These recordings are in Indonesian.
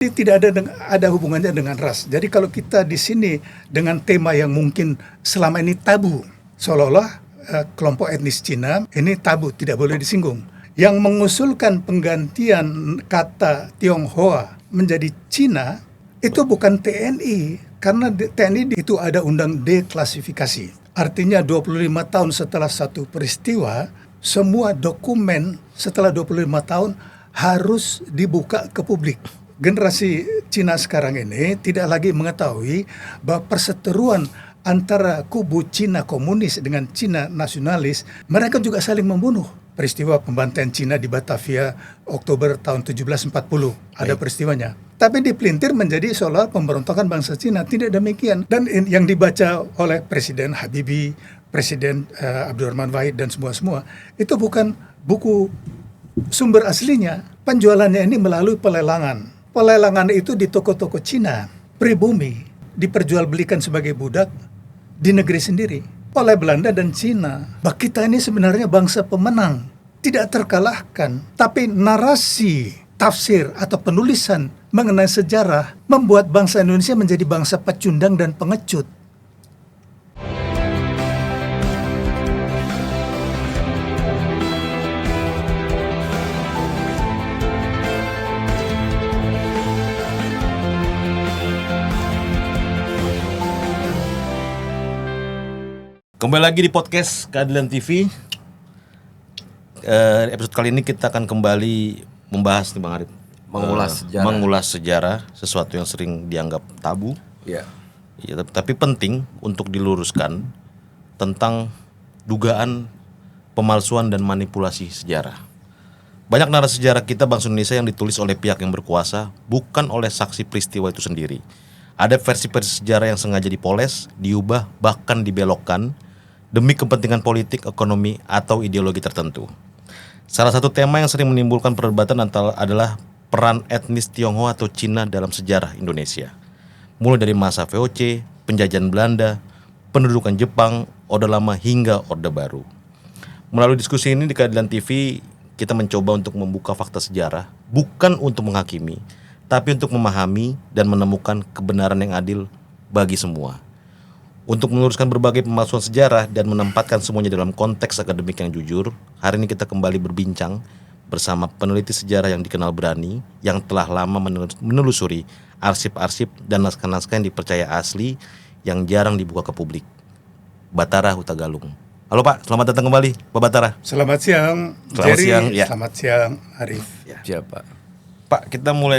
Ini tidak ada hubungannya dengan ras. Jadi kalau kita di sini dengan tema yang mungkin selama ini tabu, seolah-olah kelompok etnis Cina ini tabu, tidak boleh disinggung. Yang mengusulkan penggantian kata Tionghoa menjadi Cina itu bukan TNI, karena TNI itu ada undang deklasifikasi. Artinya 25 tahun setelah satu peristiwa, semua dokumen setelah 25 tahun harus dibuka ke publik. Generasi Cina sekarang ini tidak lagi mengetahui bahwa perseteruan antara kubu Cina komunis dengan Cina nasionalis, mereka juga saling membunuh. Peristiwa pembantaian Cina di Batavia Oktober tahun 1740, ada peristiwanya. Tapi dipelintir menjadi seolah pemberontakan bangsa Cina. Tidak demikian. Dan yang dibaca oleh Presiden Habibie, Presiden Abdurrahman Wahid dan semua itu bukan buku sumber aslinya. Penjualannya ini melalui pelelangan. Pelelangan itu di toko-toko Cina, pribumi, diperjualbelikan sebagai budak di negeri sendiri oleh Belanda dan Cina. Bahwa kita ini sebenarnya bangsa pemenang, tidak terkalahkan. Tapi narasi, tafsir atau penulisan mengenai sejarah membuat bangsa Indonesia menjadi bangsa pecundang dan pengecut. Kembali lagi di podcast Keadilan TV. Episode kali ini kita akan kembali membahas nih Bang Arif, mengulas sejarah, sesuatu yang sering dianggap tabu. Ya, tapi penting untuk diluruskan tentang dugaan pemalsuan dan manipulasi sejarah. Banyak narasi sejarah kita bangsa Indonesia yang ditulis oleh pihak yang berkuasa, bukan oleh saksi peristiwa itu sendiri. Ada versi-versi sejarah yang sengaja dipoles, diubah, bahkan dibelokkan demi kepentingan politik, ekonomi, atau ideologi tertentu. Salah satu tema yang sering menimbulkan perdebatan adalah peran etnis Tionghoa atau Cina dalam sejarah Indonesia. Mulai dari masa VOC, penjajahan Belanda, pendudukan Jepang, Orde Lama hingga Orde Baru. Melalui diskusi ini di Keadilan TV, kita mencoba untuk membuka fakta sejarah, bukan untuk menghakimi, tapi untuk memahami dan menemukan kebenaran yang adil bagi semua. Untuk meluruskan berbagai pemalsuan sejarah dan menempatkan semuanya dalam konteks akademik yang jujur, hari ini kita kembali berbincang bersama peneliti sejarah yang dikenal berani, yang telah lama menelusuri arsip-arsip dan naskah-naskah yang dipercaya asli, yang jarang dibuka ke publik. Bathara Hutagalung. Halo Pak, selamat datang kembali Pak Bathara. Selamat siang, Jerry. Selamat siang, Arif. siapa? Pak, kita mulai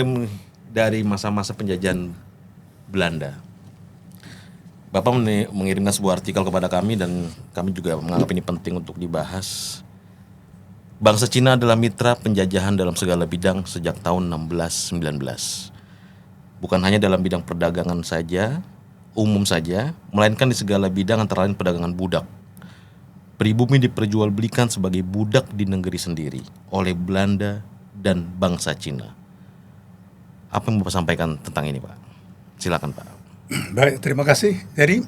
dari masa-masa penjajahan Belanda. Bapak mengirimkan sebuah artikel kepada kami dan kami juga menganggap ini penting untuk dibahas. Bangsa Cina adalah mitra penjajahan dalam segala bidang sejak tahun 1619. Bukan hanya dalam bidang perdagangan saja, umum saja, melainkan di segala bidang antara lain perdagangan budak. Pribumi diperjualbelikan sebagai budak di negeri sendiri oleh Belanda dan bangsa Cina. Apa yang Bapak sampaikan tentang ini, Pak? Silakan, Pak. Baik, terima kasih. Jadi,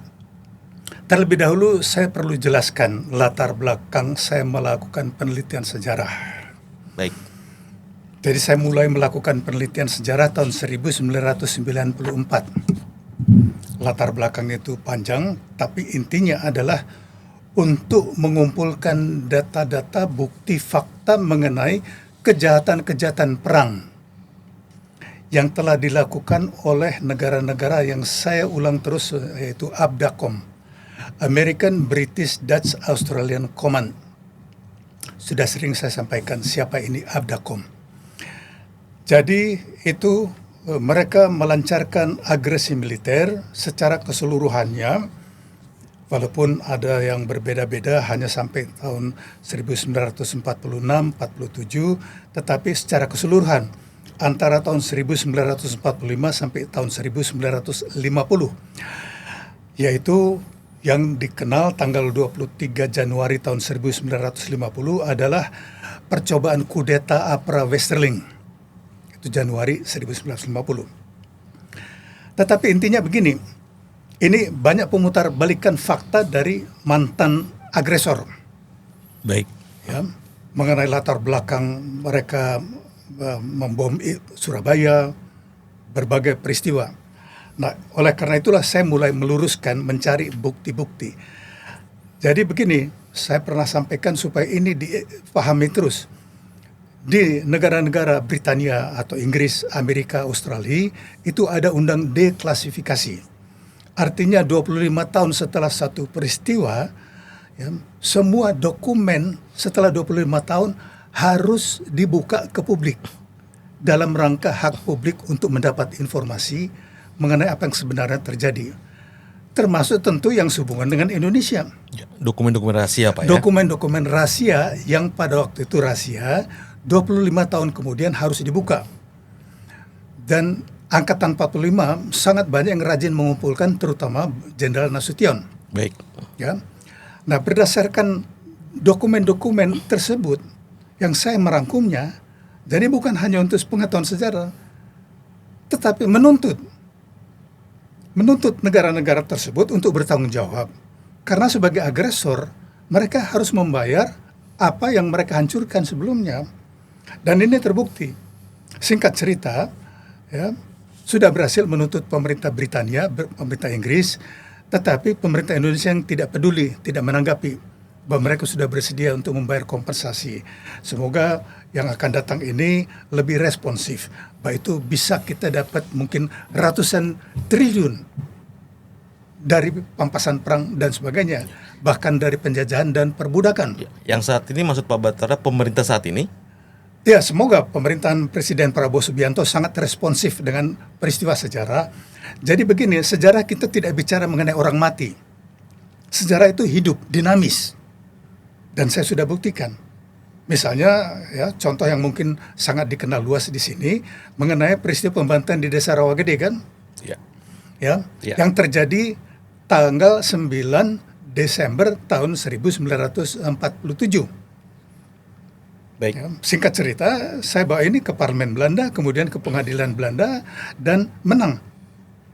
terlebih dahulu saya perlu jelaskan latar belakang saya melakukan penelitian sejarah. Baik. Jadi saya mulai melakukan penelitian sejarah tahun 1994. Latar belakangnya itu panjang, tapi intinya adalah untuk mengumpulkan data-data bukti fakta mengenai kejahatan-kejahatan perang yang telah dilakukan oleh negara-negara yang saya ulang terus, yaitu ABDACOM, American, British, Dutch, Australian Command. Sudah sering saya sampaikan siapa ini ABDACOM. Jadi itu mereka melancarkan agresi militer secara keseluruhannya, walaupun ada yang berbeda-beda hanya sampai tahun 1946-47, tetapi secara keseluruhan antara tahun 1945 sampai tahun 1950, yaitu yang dikenal tanggal 23 Januari tahun 1950 adalah percobaan kudeta Apra Westerling. Itu Januari 1950. Tetapi intinya begini, ini banyak pemutar balikan fakta dari mantan agresor. Baik. Ya, mengenai latar belakang mereka membom Surabaya, berbagai peristiwa. Nah, oleh karena itulah saya mulai meluruskan, mencari bukti-bukti. Jadi begini, saya pernah sampaikan supaya ini dipahami terus. Di negara-negara Britania atau Inggris, Amerika, Australia, itu ada undang deklasifikasi. Artinya 25 tahun setelah satu peristiwa, ya, semua dokumen setelah 25 tahun harus dibuka ke publik dalam rangka hak publik untuk mendapat informasi mengenai apa yang sebenarnya terjadi. Termasuk tentu yang sehubungan dengan Indonesia. Dokumen-dokumen rahasia, Pak, ya? Dokumen-dokumen rahasia yang pada waktu itu rahasia, 25 tahun kemudian harus dibuka. Dan Angkatan 45 sangat banyak yang rajin mengumpulkan, terutama Jenderal Nasution. Baik. Ya. Nah, berdasarkan dokumen-dokumen tersebut yang saya merangkumnya, jadi bukan hanya untuk pengetahuan sejarah, tetapi menuntut negara-negara tersebut untuk bertanggung jawab. Karena sebagai agresor, mereka harus membayar apa yang mereka hancurkan sebelumnya. Dan ini terbukti. Singkat cerita, ya, sudah berhasil menuntut pemerintah Britania, pemerintah Inggris, tetapi pemerintah Indonesia yang tidak peduli, tidak menanggapi bahwa mereka sudah bersedia untuk membayar kompensasi. Semoga yang akan datang ini lebih responsif. Bahwa itu bisa kita dapat mungkin ratusan triliun dari pampasan perang dan sebagainya. Bahkan dari penjajahan dan perbudakan. Yang saat ini maksud Pak Batara, pemerintah saat ini? Ya, semoga pemerintahan Presiden Prabowo Subianto sangat responsif dengan peristiwa sejarah. Jadi begini, sejarah kita tidak bicara mengenai orang mati. Sejarah itu hidup, dinamis. Dan saya sudah buktikan. Misalnya, ya, contoh yang mungkin sangat dikenal luas di sini mengenai peristiwa pembantaian di Desa Rawagede, kan? Ya. Ya, yang terjadi tanggal 9 Desember tahun 1947. Baik. Ya, singkat cerita, saya bawa ini ke parlemen Belanda, kemudian ke pengadilan Belanda, dan menang.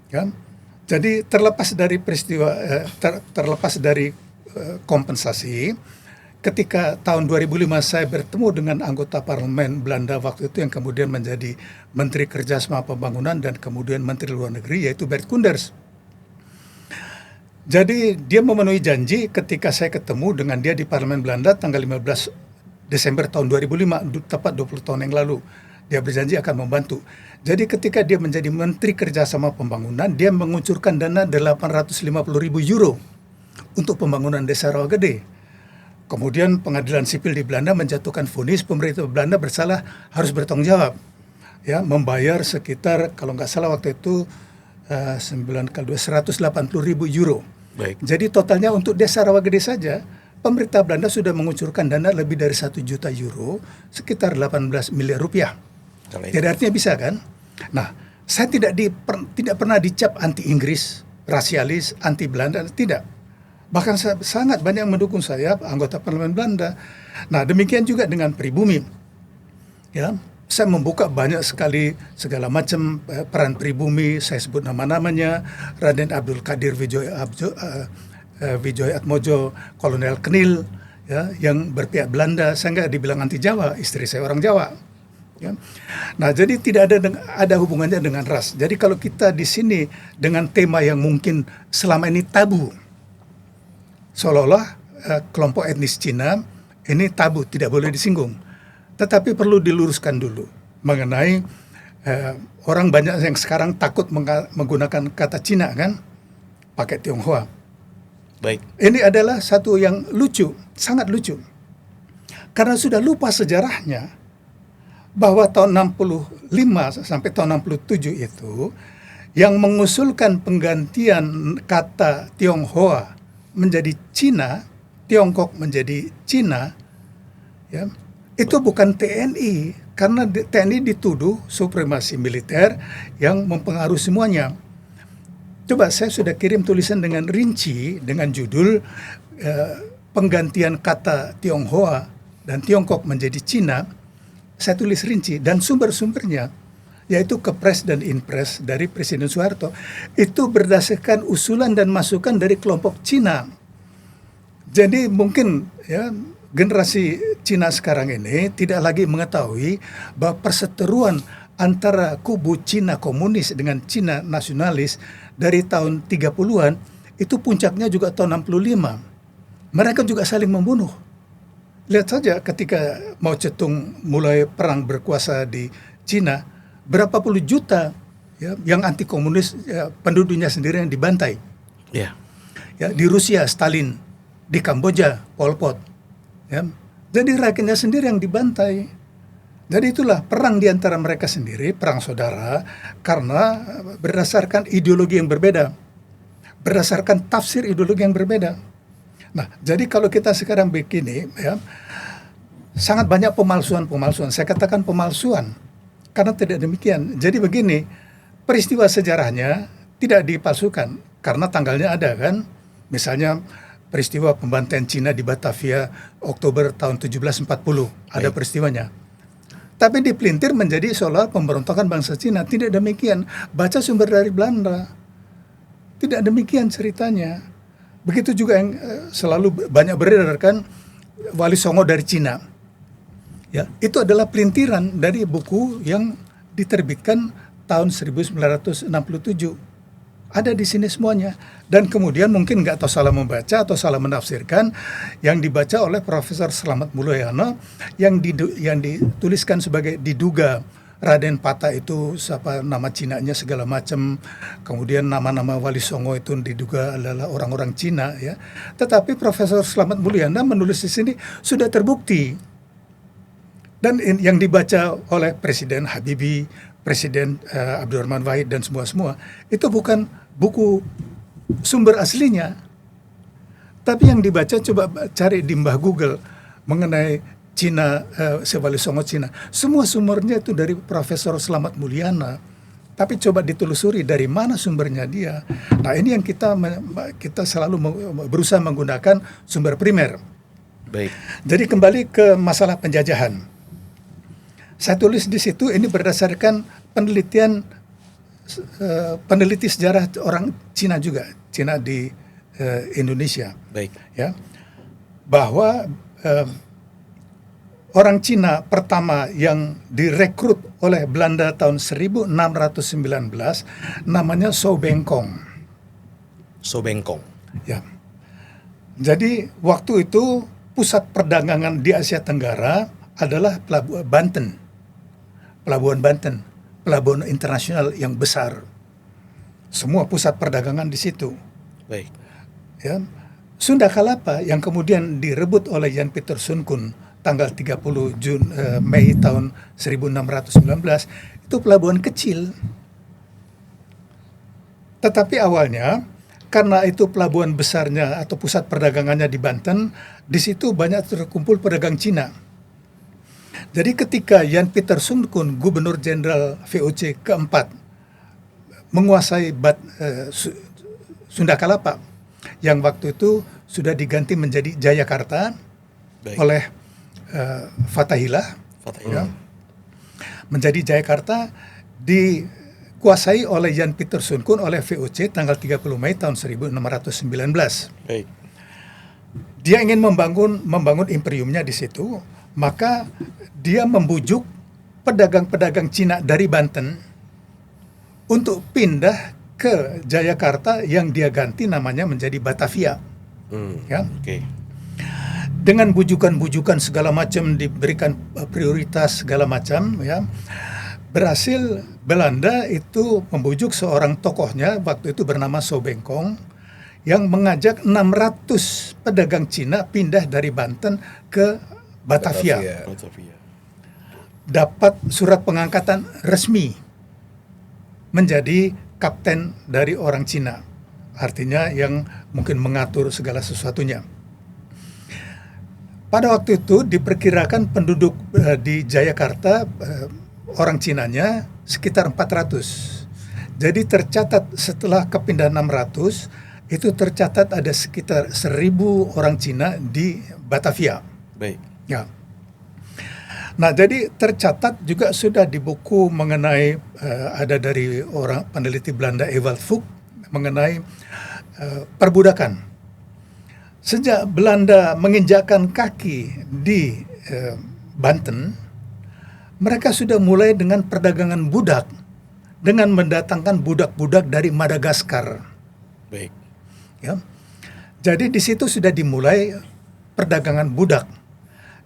Ya, jadi terlepas dari peristiwa, terlepas dari kompensasi, ketika tahun 2005 saya bertemu dengan anggota parlemen Belanda waktu itu yang kemudian menjadi Menteri Kerjasama Pembangunan dan kemudian Menteri Luar Negeri, yaitu Bert Koenders. Jadi dia memenuhi janji ketika saya ketemu dengan dia di parlemen Belanda tanggal 15 Desember tahun 2005, tepat 20 tahun yang lalu. Dia berjanji akan membantu. Jadi ketika dia menjadi Menteri Kerjasama Pembangunan, dia mengucurkan dana 850.000 euro untuk pembangunan Desa Rawagede. Kemudian pengadilan sipil di Belanda menjatuhkan vonis pemerintah Belanda bersalah, harus bertanggung jawab. Ya, membayar sekitar, kalau nggak salah waktu itu 9 kali 2, 180.000 euro. Baik. Jadi totalnya untuk Desa Rawagede saja, pemerintah Belanda sudah mengucurkan dana lebih dari 1 juta euro, sekitar 18 miliar rupiah. Jadi artinya bisa, kan? Nah, saya tidak pernah dicap anti Inggris, rasialis, anti Belanda, tidak. Bahkan sangat banyak yang mendukung saya, anggota parlemen Belanda. Nah, demikian juga dengan pribumi. Ya, saya membuka banyak sekali segala macam peran pribumi, saya sebut nama-namanya, Raden Abdul Qadir Wijoy Atmojo, Kolonel Knil, ya, yang berpihak Belanda. Saya nggak dibilang anti Jawa, istri saya orang Jawa. Ya. Nah, jadi tidak ada hubungannya dengan ras. Jadi kalau kita di sini dengan tema yang mungkin selama ini tabu, seolah-olah kelompok etnis Cina ini tabu, tidak boleh disinggung. Tetapi perlu diluruskan dulu mengenai orang banyak yang sekarang takut menggunakan kata Cina, kan, pakai Tionghoa. Baik. Ini adalah satu yang lucu, sangat lucu. Karena sudah lupa sejarahnya bahwa tahun 65 sampai tahun 67 itu yang mengusulkan penggantian kata Tionghoa menjadi Cina, Tiongkok menjadi Cina, ya, itu bukan TNI, karena TNI dituduh supremasi militer yang mempengaruhi semuanya. Coba saya sudah kirim tulisan dengan rinci dengan judul penggantian kata Tionghoa dan Tiongkok menjadi Cina. Saya tulis rinci dan sumber-sumbernya, yaitu Kepres dan Inpres dari Presiden Soeharto, itu berdasarkan usulan dan masukan dari kelompok Cina. Jadi mungkin, ya, generasi Cina sekarang ini tidak lagi mengetahui bahwa perseteruan antara kubu Cina komunis dengan Cina nasionalis dari tahun 30-an, itu puncaknya juga tahun 65. Mereka juga saling membunuh. Lihat saja ketika Mao Zedong mulai perang berkuasa di Cina, berapa puluh juta ya, yang anti komunis ya, penduduknya sendiri yang dibantai. Ya. Ya, di Rusia Stalin, di Kamboja Pol Pot. Ya. Jadi rakyatnya sendiri yang dibantai. Jadi itulah perang di antara mereka sendiri, perang saudara, karena berdasarkan ideologi yang berbeda, berdasarkan tafsir ideologi yang berbeda. Nah, jadi kalau kita sekarang begini, ya, sangat banyak pemalsuan. Saya katakan pemalsuan, karena tidak demikian. Jadi begini, peristiwa sejarahnya tidak dipalsukan, karena tanggalnya ada kan. Misalnya peristiwa pembantaian Cina di Batavia Oktober tahun 1740, ada peristiwanya. Tapi dipelintir menjadi seolah pemberontakan bangsa Cina. Tidak demikian. Baca sumber dari Belanda. Tidak demikian ceritanya. Begitu juga yang selalu banyak beredar kan, Wali Songo dari Cina. Ya, itu adalah pelintiran dari buku yang diterbitkan tahun 1967. Ada di sini semuanya. Dan kemudian mungkin nggak tahu salah membaca atau salah menafsirkan yang dibaca oleh Profesor Slamet Mulyana yang dituliskan sebagai diduga Raden Pata itu siapa nama Cinanya segala macam, kemudian nama-nama Wali Songo itu diduga adalah orang-orang Cina ya. Tetapi Profesor Slamet Mulyana menulis di sini sudah terbukti. Dan yang dibaca oleh Presiden Habibie, Presiden Abdurrahman Wahid dan semua itu bukan buku sumber aslinya, tapi yang dibaca coba cari di Mbah Google mengenai Cina, Wali Songo Cina, semua sumbernya itu dari Profesor Slamet Mulyana. Tapi coba ditelusuri dari mana sumbernya dia. Nah ini yang kita selalu berusaha menggunakan sumber primer. Baik. Jadi kembali ke masalah penjajahan. Saya tulis di situ ini berdasarkan penelitian peneliti sejarah orang Cina juga, Cina di Indonesia. Baik. Ya, bahwa orang Cina pertama yang direkrut oleh Belanda tahun 1619 namanya Zhou Bengkong. Zhou Bengkong. Ya. Jadi waktu itu pusat perdagangan di Asia Tenggara adalah Pelabuhan Banten, pelabuhan internasional yang besar. Semua pusat perdagangan di situ. Baik. Ya. Sunda Kalapa yang kemudian direbut oleh Jan Pieter Soenkun tanggal 30 Mei tahun 1619 itu pelabuhan kecil. Tetapi awalnya karena itu pelabuhan besarnya atau pusat perdagangannya di Banten, di situ banyak terkumpul pedagang Cina. Jadi ketika Jan Pieter Soenkun, Gubernur Jenderal VOC keempat, menguasai Sunda Kalapa, yang waktu itu sudah diganti menjadi Jayakarta. Baik. Oleh Fatahillah. Ya, menjadi Jayakarta, dikuasai oleh Jan Pieter Soenkun oleh VOC tanggal 30 Mei tahun 1619. Baik. Dia ingin membangun imperiumnya di situ, maka dia membujuk pedagang-pedagang Cina dari Banten untuk pindah ke Jayakarta yang dia ganti namanya menjadi Batavia. Ya. Okay. Dengan bujukan-bujukan segala macam, diberikan prioritas segala macam, ya. Berhasil Belanda itu membujuk seorang tokohnya waktu itu bernama Zhou Bengkong yang mengajak 600 pedagang Cina pindah dari Banten ke Batavia. Dapat surat pengangkatan resmi menjadi kapten dari orang Cina. Artinya yang mungkin mengatur segala sesuatunya. Pada waktu itu diperkirakan penduduk di Jayakarta orang Cinanya sekitar 400. Jadi tercatat setelah kepindahan 600 itu tercatat ada sekitar 1000 orang Cina di Batavia. Baik. Ya. Nah, jadi tercatat juga sudah di buku mengenai ada dari orang peneliti Belanda Ewald Vogt mengenai perbudakan. Sejak Belanda menginjakkan kaki di Banten, Mereka sudah mulai dengan perdagangan budak, dengan mendatangkan budak-budak dari Madagaskar. Baik. Ya. Jadi di situ sudah dimulai perdagangan budak.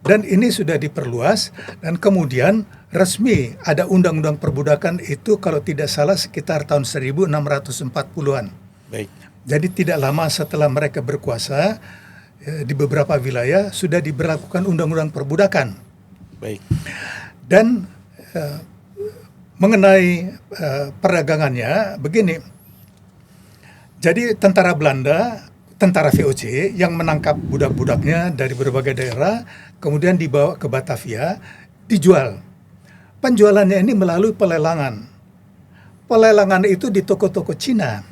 Dan ini sudah diperluas dan kemudian resmi ada undang-undang perbudakan itu kalau tidak salah sekitar tahun 1640-an. Baik. Jadi tidak lama setelah mereka berkuasa di beberapa wilayah sudah diberlakukan undang-undang perbudakan. Baik. Dan mengenai perdagangannya begini. Jadi tentara Belanda, tentara VOC yang menangkap budak-budaknya dari berbagai daerah, kemudian dibawa ke Batavia, dijual. Penjualannya ini melalui pelelangan. Pelelangan itu di toko-toko Cina,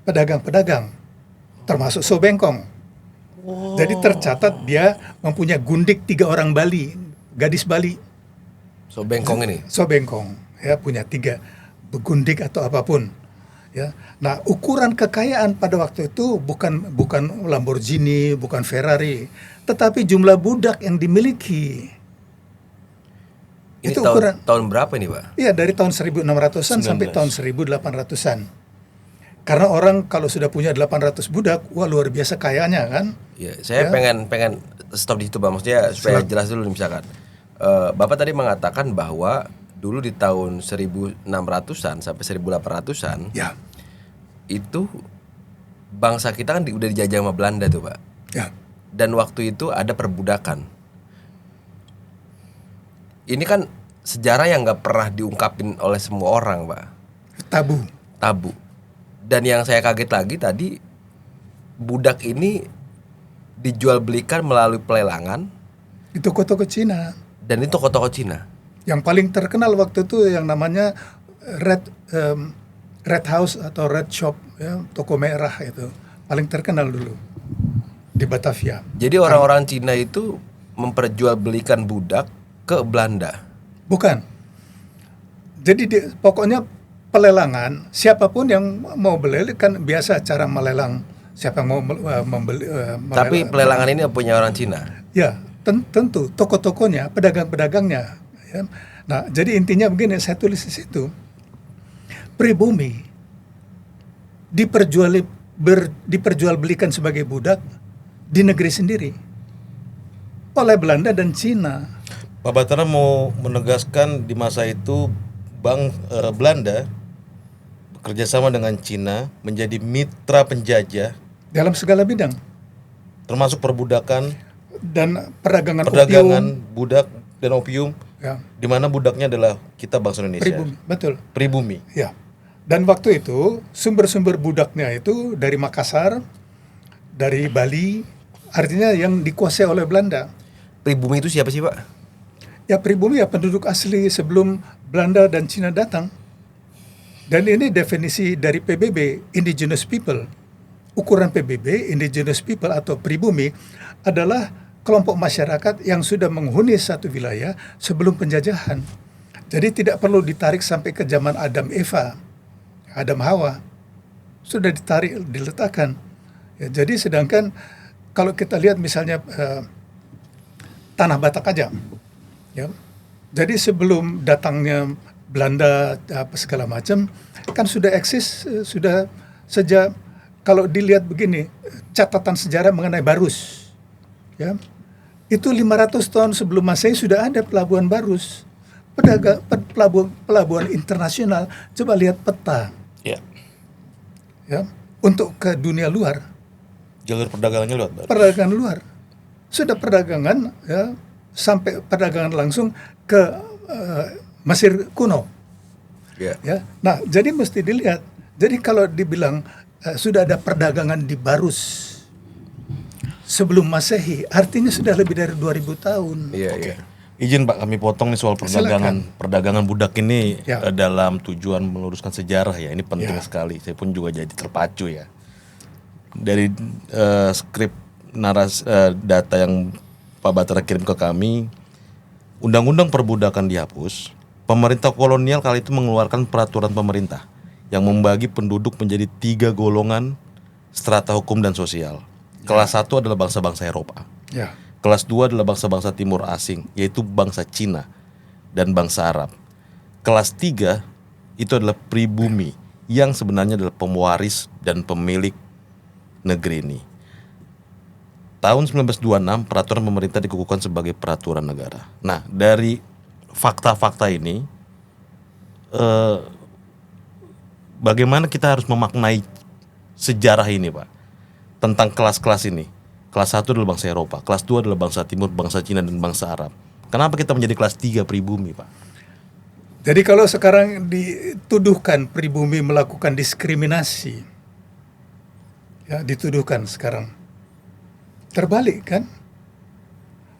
pedagang-pedagang, termasuk Sobengkong. Jadi tercatat dia mempunyai gundik 3 orang Bali, gadis Bali. Sobengkong ini. Sobengkong, ya punya 3 begundik atau apapun. Ya. Nah, ukuran kekayaan pada waktu itu bukan Lamborghini, bukan Ferrari, tetapi jumlah budak yang dimiliki. Ini Itu tahun, ukuran. tahun berapa ini, Pak? Iya, dari tahun 1600-an sampai tahun 1800-an. Karena orang kalau sudah punya 800 budak, wah luar biasa kayanya kan? Ya, saya Ya. pengen stop di situ, Bang. Maksudnya supaya jelas dulu nih, misalkan. Bapak tadi mengatakan bahwa dulu di tahun 1600-an sampai 1800-an Ya, itu bangsa kita kan udah dijajah sama Belanda tuh, Pak. ya, Dan waktu itu ada perbudakan. Ini kan sejarah yang nggak pernah diungkapin oleh semua orang, Pak. tabu. Tabu. Dan yang saya kaget lagi tadi, budak ini dijual belikan melalui pelelangan Di toko-toko Cina. dan itu toko-toko Cina. Yang paling terkenal waktu itu yang namanya Red House atau Red Shop, ya, toko merah itu paling terkenal dulu di Batavia. Jadi orang-orang Cina itu memperjualbelikan budak ke Belanda. Bukan. Jadi pokoknya pelelangan, siapapun yang mau beli kan biasa cara melelang, siapa yang mau membeli. Tapi pelelangan ini punya orang Cina. Ya, tentu toko-tokonya, pedagang-pedagangnya. Ya. Nah, jadi intinya begini, saya tulis di situ. Pribumi diperjualbelikan sebagai budak di negeri sendiri oleh Belanda dan Cina. Pak Batara mau menegaskan di masa itu Belanda bekerja sama dengan Cina menjadi mitra penjajah Dalam segala bidang termasuk perbudakan, dan perdagangan perdagangan opium, budak dan opium, ya, di mana budaknya adalah kita bangsa Indonesia. pribumi, betul. Pribumi. Ya. Dan waktu itu sumber-sumber budaknya itu dari Makassar, dari Bali, artinya yang dikuasai oleh Belanda. Pribumi itu siapa sih, Pak? Ya pribumi ya penduduk asli sebelum Belanda dan Cina datang. Dan ini definisi dari PBB, Indigenous People. Ukuran PBB, Indigenous People atau pribumi adalah kelompok masyarakat yang sudah menghuni satu wilayah sebelum penjajahan. Jadi tidak perlu ditarik sampai ke zaman Adam Eva, Adam Hawa. Sudah ditarik, diletakkan. Ya, jadi sedangkan kalau kita lihat misalnya Tanah Batak aja. Ya. Jadi sebelum datangnya Belanda apa segala macam kan sudah eksis, sudah sejak kalau dilihat begini catatan sejarah mengenai Barus, ya itu 500 tahun sebelum Masehi sudah ada pelabuhan Barus, pelabuhan internasional. Coba lihat peta, Ya. ya untuk ke dunia luar, Jalur perdagangannya lewat Barat. perdagangan luar sudah perdagangan, ya sampai perdagangan langsung ke Mesir kuno. Ya. Ya, nah jadi mesti dilihat. Jadi kalau dibilang sudah ada perdagangan di Barus sebelum Masehi, artinya sudah lebih dari 2000 tahun. Iya, Oke. iya. Izin Pak kami potong nih soal perdagangan budak ini Ya. dalam tujuan meluruskan sejarah ya. Ini penting Ya. sekali. Saya pun juga jadi terpacu ya. Dari skrip data yang Pak Batara kirim ke kami, Undang-Undang Perbudakan dihapus. Pemerintah kolonial kali itu mengeluarkan peraturan pemerintah yang membagi penduduk menjadi 3 golongan strata hukum dan sosial. Kelas 1 adalah bangsa-bangsa Eropa. Ya, Kelas 2 adalah bangsa-bangsa timur asing, yaitu bangsa Cina. dan bangsa Arab. Kelas 3 itu adalah pribumi yang sebenarnya adalah pewaris dan pemilik negeri ini. Tahun 1926 peraturan pemerintah dikukuhkan sebagai peraturan negara. Nah, dari fakta-fakta ini bagaimana kita harus memaknai sejarah ini, Pak? Tentang kelas-kelas ini. Kelas 1 adalah bangsa Eropa, kelas 2 adalah bangsa Timur, bangsa Cina dan bangsa Arab. Kenapa kita menjadi kelas 3 pribumi, Pak? Jadi kalau sekarang dituduhkan pribumi melakukan diskriminasi, ya dituduhkan sekarang. Terbalik kan?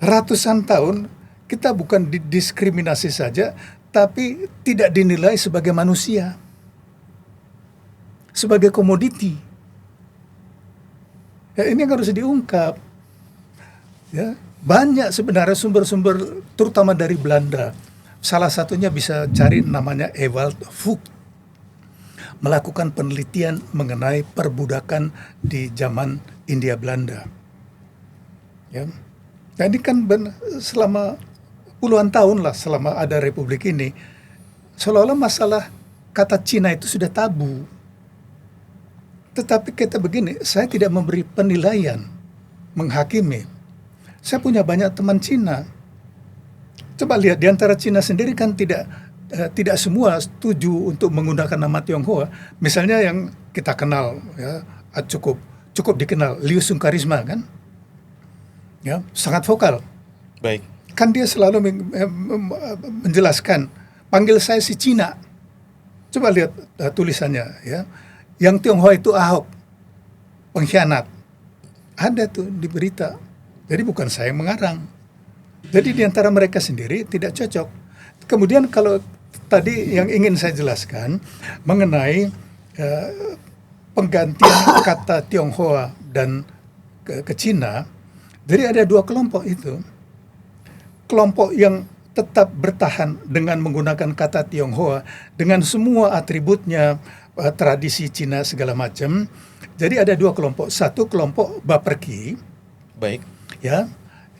Ratusan tahun kita bukan didiskriminasi saja, tapi tidak dinilai sebagai manusia, sebagai komoditi. Ya, ini yang harus diungkap. Ya, banyak sebenarnya sumber-sumber, terutama dari Belanda. Salah satunya bisa cari namanya Ewald Vogt, melakukan penelitian mengenai perbudakan di zaman Hindia Belanda. Ya. Nah, ini kan selama puluhan tahun lah selama ada republik ini, seolah-olah masalah kata Cina itu sudah tabu. Tetapi kita begini, saya tidak memberi penilaian, menghakimi. Saya punya banyak teman Cina. Coba lihat di antara Cina sendiri kan tidak semua setuju untuk menggunakan nama Tionghoa. Misalnya yang kita kenal, ya, cukup dikenal, Liu Sungkarisma kan, ya sangat vokal. Baik. Kan dia selalu menjelaskan, panggil saya si Cina. Coba lihat tulisannya, ya. Yang Tionghoa itu Ahok, pengkhianat. Ada tuh di berita. Jadi bukan saya yang mengarang. Jadi di antara mereka sendiri tidak cocok. Kemudian kalau tadi yang ingin saya jelaskan mengenai penggantian kata Tionghoa dan ke Cina, jadi ada dua kelompok itu. Kelompok yang tetap bertahan dengan menggunakan kata Tionghoa dengan semua atributnya, tradisi Cina segala macam. Jadi ada dua kelompok. Satu kelompok Baperki, Baik. ya,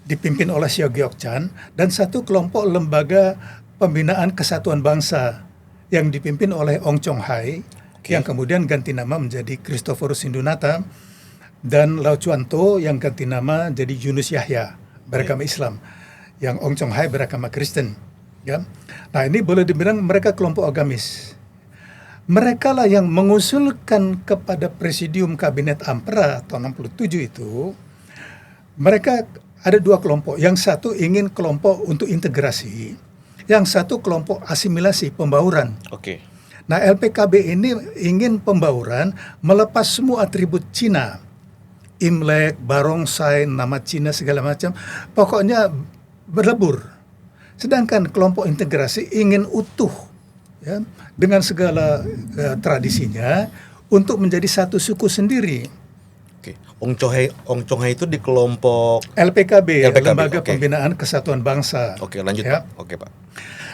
dipimpin oleh Xiao Geokchan, dan satu kelompok lembaga pembinaan kesatuan bangsa yang dipimpin oleh Ong Chong Hai, yang kemudian ganti nama menjadi Christophorus Indunata, dan Lau Chuan To yang ganti nama jadi Yunus Yahya, beragama Islam, yang Ong Chong Hai beragama Kristen. Ya. Nah, ini boleh dibilang mereka kelompok agamis. Mereka lah yang mengusulkan kepada Presidium Kabinet Ampera tahun 67 itu, mereka ada dua kelompok. Yang satu ingin kelompok untuk integrasi, yang satu kelompok asimilasi, pembauran. Oke. Nah, LPKB ini ingin pembauran melepas semua atribut Cina. Imlek, barongsai, nama Cina segala macam. Pokoknya berlebur. Sedangkan kelompok integrasi ingin utuh, ya, dengan segala tradisinya untuk menjadi satu suku sendiri. Oke. Ong Chong Hai itu di kelompok LPKB, Lembaga oke. Pembinaan Kesatuan Bangsa. Oke, lanjut, Ya. Pak. Oke, Pak.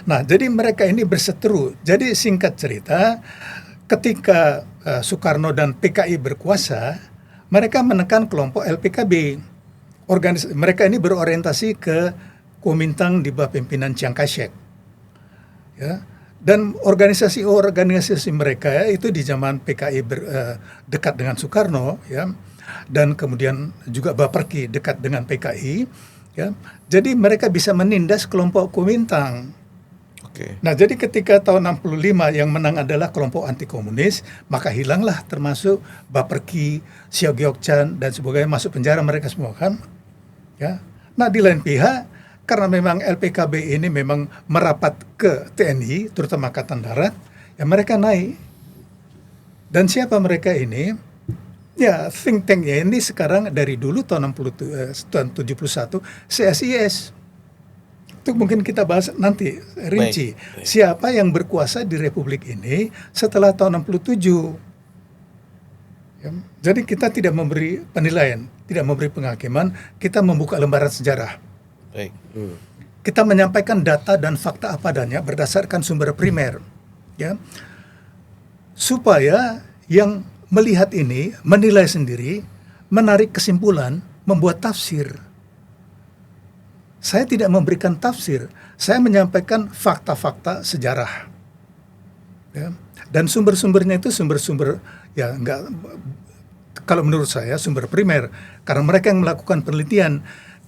Nah, jadi mereka ini berseteru. Jadi singkat cerita, ketika Soekarno dan PKI berkuasa, mereka menekan kelompok LPKB. Mereka ini berorientasi ke Kuomintang di bawah pimpinan Chiang Kai-shek. Ya. Dan organisasi mereka itu di zaman PKI dekat dengan Soekarno, ya. Dan kemudian juga Baperki dekat dengan PKI, ya. Jadi mereka bisa menindas kelompok Kuomintang. Oke. Nah, jadi ketika tahun 65 yang menang adalah kelompok anti komunis, maka hilanglah termasuk Baperki, Xiao Geokchan dan sebagainya, masuk penjara mereka semua kan. Ya. Nah, di lain pihak karena memang LPKB ini memang merapat ke TNI, terutama Angkatan Darat, ya mereka naik. Dan siapa mereka ini? Ya, think tank-nya ini sekarang dari dulu tahun 71 CSIS. Itu mungkin kita bahas nanti rinci. Baik. Siapa yang berkuasa di Republik ini setelah tahun 67. Ya, jadi kita tidak memberi penilaian, tidak memberi penghakiman, kita membuka lembaran sejarah. Baik. Kita menyampaikan data dan fakta apa adanya berdasarkan sumber primer, ya, supaya yang melihat ini menilai sendiri, menarik kesimpulan, membuat tafsir. Saya tidak memberikan tafsir, saya menyampaikan fakta-fakta sejarah. Ya. Dan sumber-sumbernya itu sumber-sumber ya enggak, kalau menurut saya sumber primer, karena mereka yang melakukan penelitian.